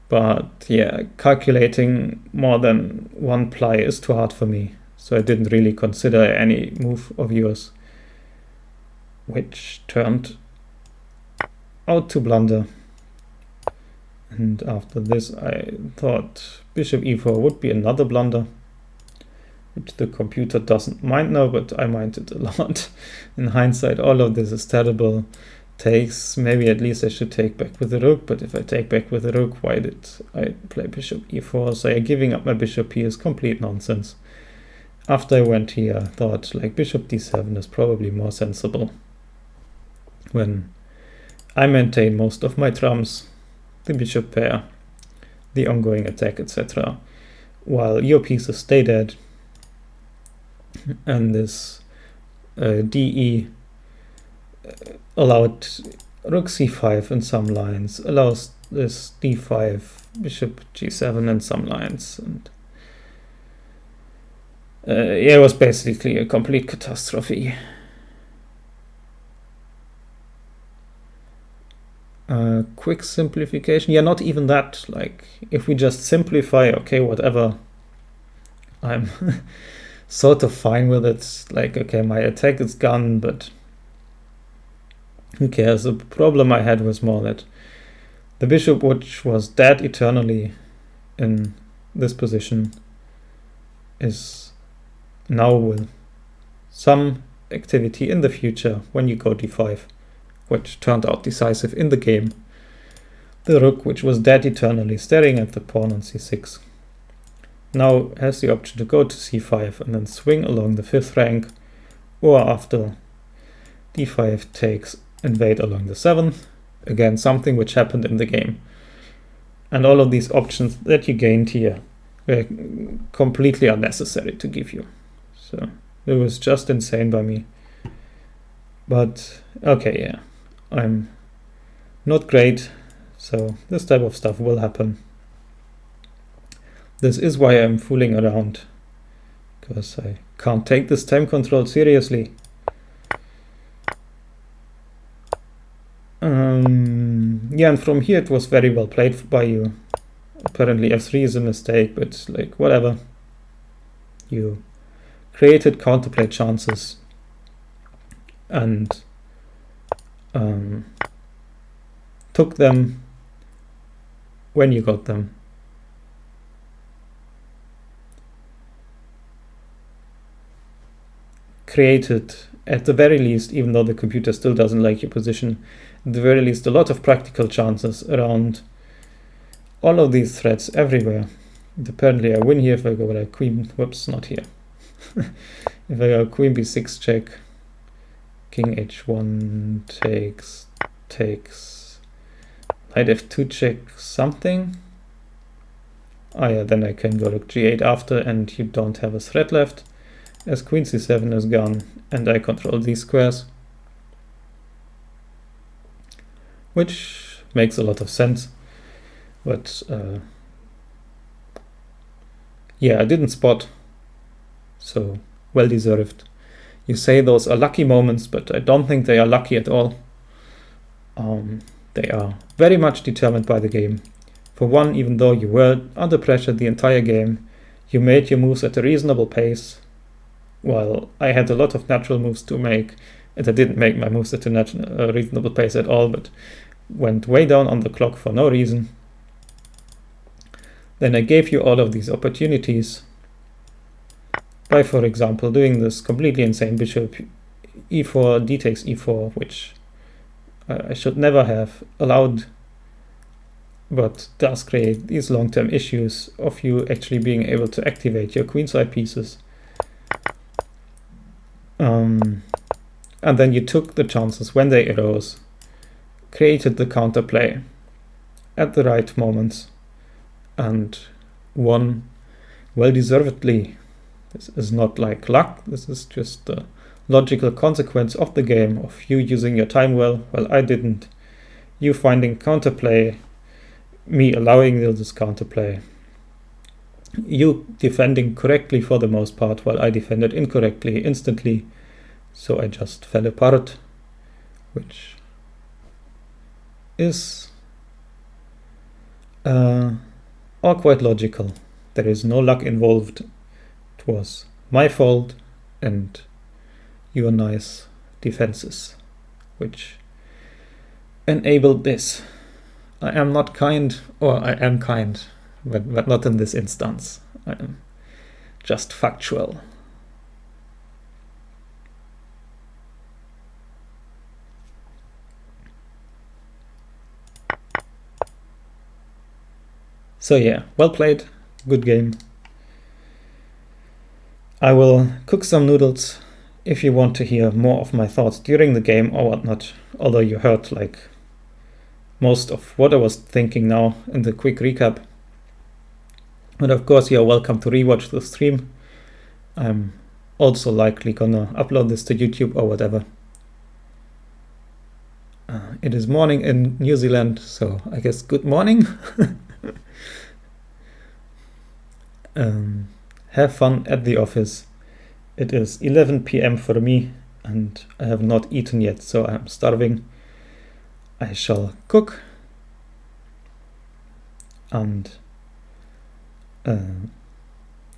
But yeah, calculating more than one ply is too hard for me, so I didn't really consider any move of yours, which turned out to blunder. And after this I thought bishop e4 would be another blunder, which the computer doesn't mind now, but I mind it a lot. In hindsight, all of this is terrible. Takes, maybe at least I should take back with the rook, but if I take back with the rook, why did I play bishop e4? So giving up my bishop here is complete nonsense. After I went here, I thought like bishop d7 is probably more sensible, when I maintain most of my trumps, the bishop pair, the ongoing attack, etc., while your pieces stay dead. And this DE allowed rook c5 in some lines, allows this d5, bishop g7 in some lines, and yeah, it was basically a complete catastrophe. Quick simplification, yeah, not even that. Like, if we just simplify, okay, whatever, I'm sort of fine with it. Like, okay, my attack is gone, but who cares? The problem I had was more that the bishop, which was dead eternally in this position, is now with some activity in the future when you go d5, which turned out decisive in the game. The rook, which was dead eternally, staring at the pawn on c6, now has the option to go to c5 and then swing along the 5th rank, or after d5 takes, invade along the 7th, again something which happened in the game. And all of these options that you gained here were completely unnecessary to give you. So it was just insane by me. But okay, yeah, I'm not great, so this type of stuff will happen. This is why I'm fooling around, because I can't take this time control seriously. Yeah, and from here it was very well played by you. Apparently f3 is a mistake, but like whatever. You created counterplay chances and took them when you got them. Created, at the very least, even though the computer still doesn't like your position, at the very least a lot of practical chances around all of these threats everywhere. And apparently I win here if I go like queen, whoops, not here. If I go queen b6 check, king h1 takes, knight f2 check something. Oh yeah, then I can go look g8 after and you don't have a threat left, as queen c7 is gone and I control these squares, which makes a lot of sense. But yeah, I didn't spot, so well deserved. You say those are lucky moments, but I don't think they are lucky at all. They are very much determined by the game. For one, even though you were under pressure the entire game, you made your moves at a reasonable pace, while I had a lot of natural moves to make, and I didn't make my moves at a reasonable pace at all, but went way down on the clock for no reason. Then I gave you all of these opportunities, by, for example, doing this completely insane bishop e4, d takes e4, which I should never have allowed, but does create these long-term issues of you actually being able to activate your queenside pieces. And then you took the chances when they arose, created the counterplay at the right moments, and won well-deservedly. This is not like luck, this is just the logical consequence of the game, of you using your time well. Well, I didn't. You finding counterplay, me allowing this counterplay. You defending correctly for the most part, while I defended incorrectly instantly. So I just fell apart, which is all quite logical. There is no luck involved. It was my fault and your nice defenses, which enabled this. I am not kind, or I am kind, but not in this instance. I am just factual. So yeah, well played, good game. I will cook some noodles if you want to hear more of my thoughts during the game or whatnot, although you heard like most of what I was thinking now in the quick recap. And of course you're welcome to rewatch the stream. I'm also likely gonna upload this to YouTube or whatever. It is morning in New Zealand, so I guess good morning. Have fun at the office. It is 11 p.m. for me and I have not eaten yet, so I'm starving. I shall cook and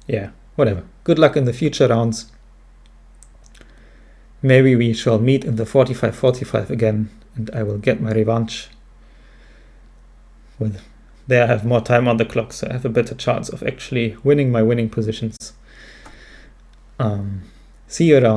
yeah, whatever. Good luck in the future rounds. Maybe we shall meet in the 45-45 again and I will get my revenge. There I have more time on the clock, so I have a better chance of actually winning my winning positions. See you around.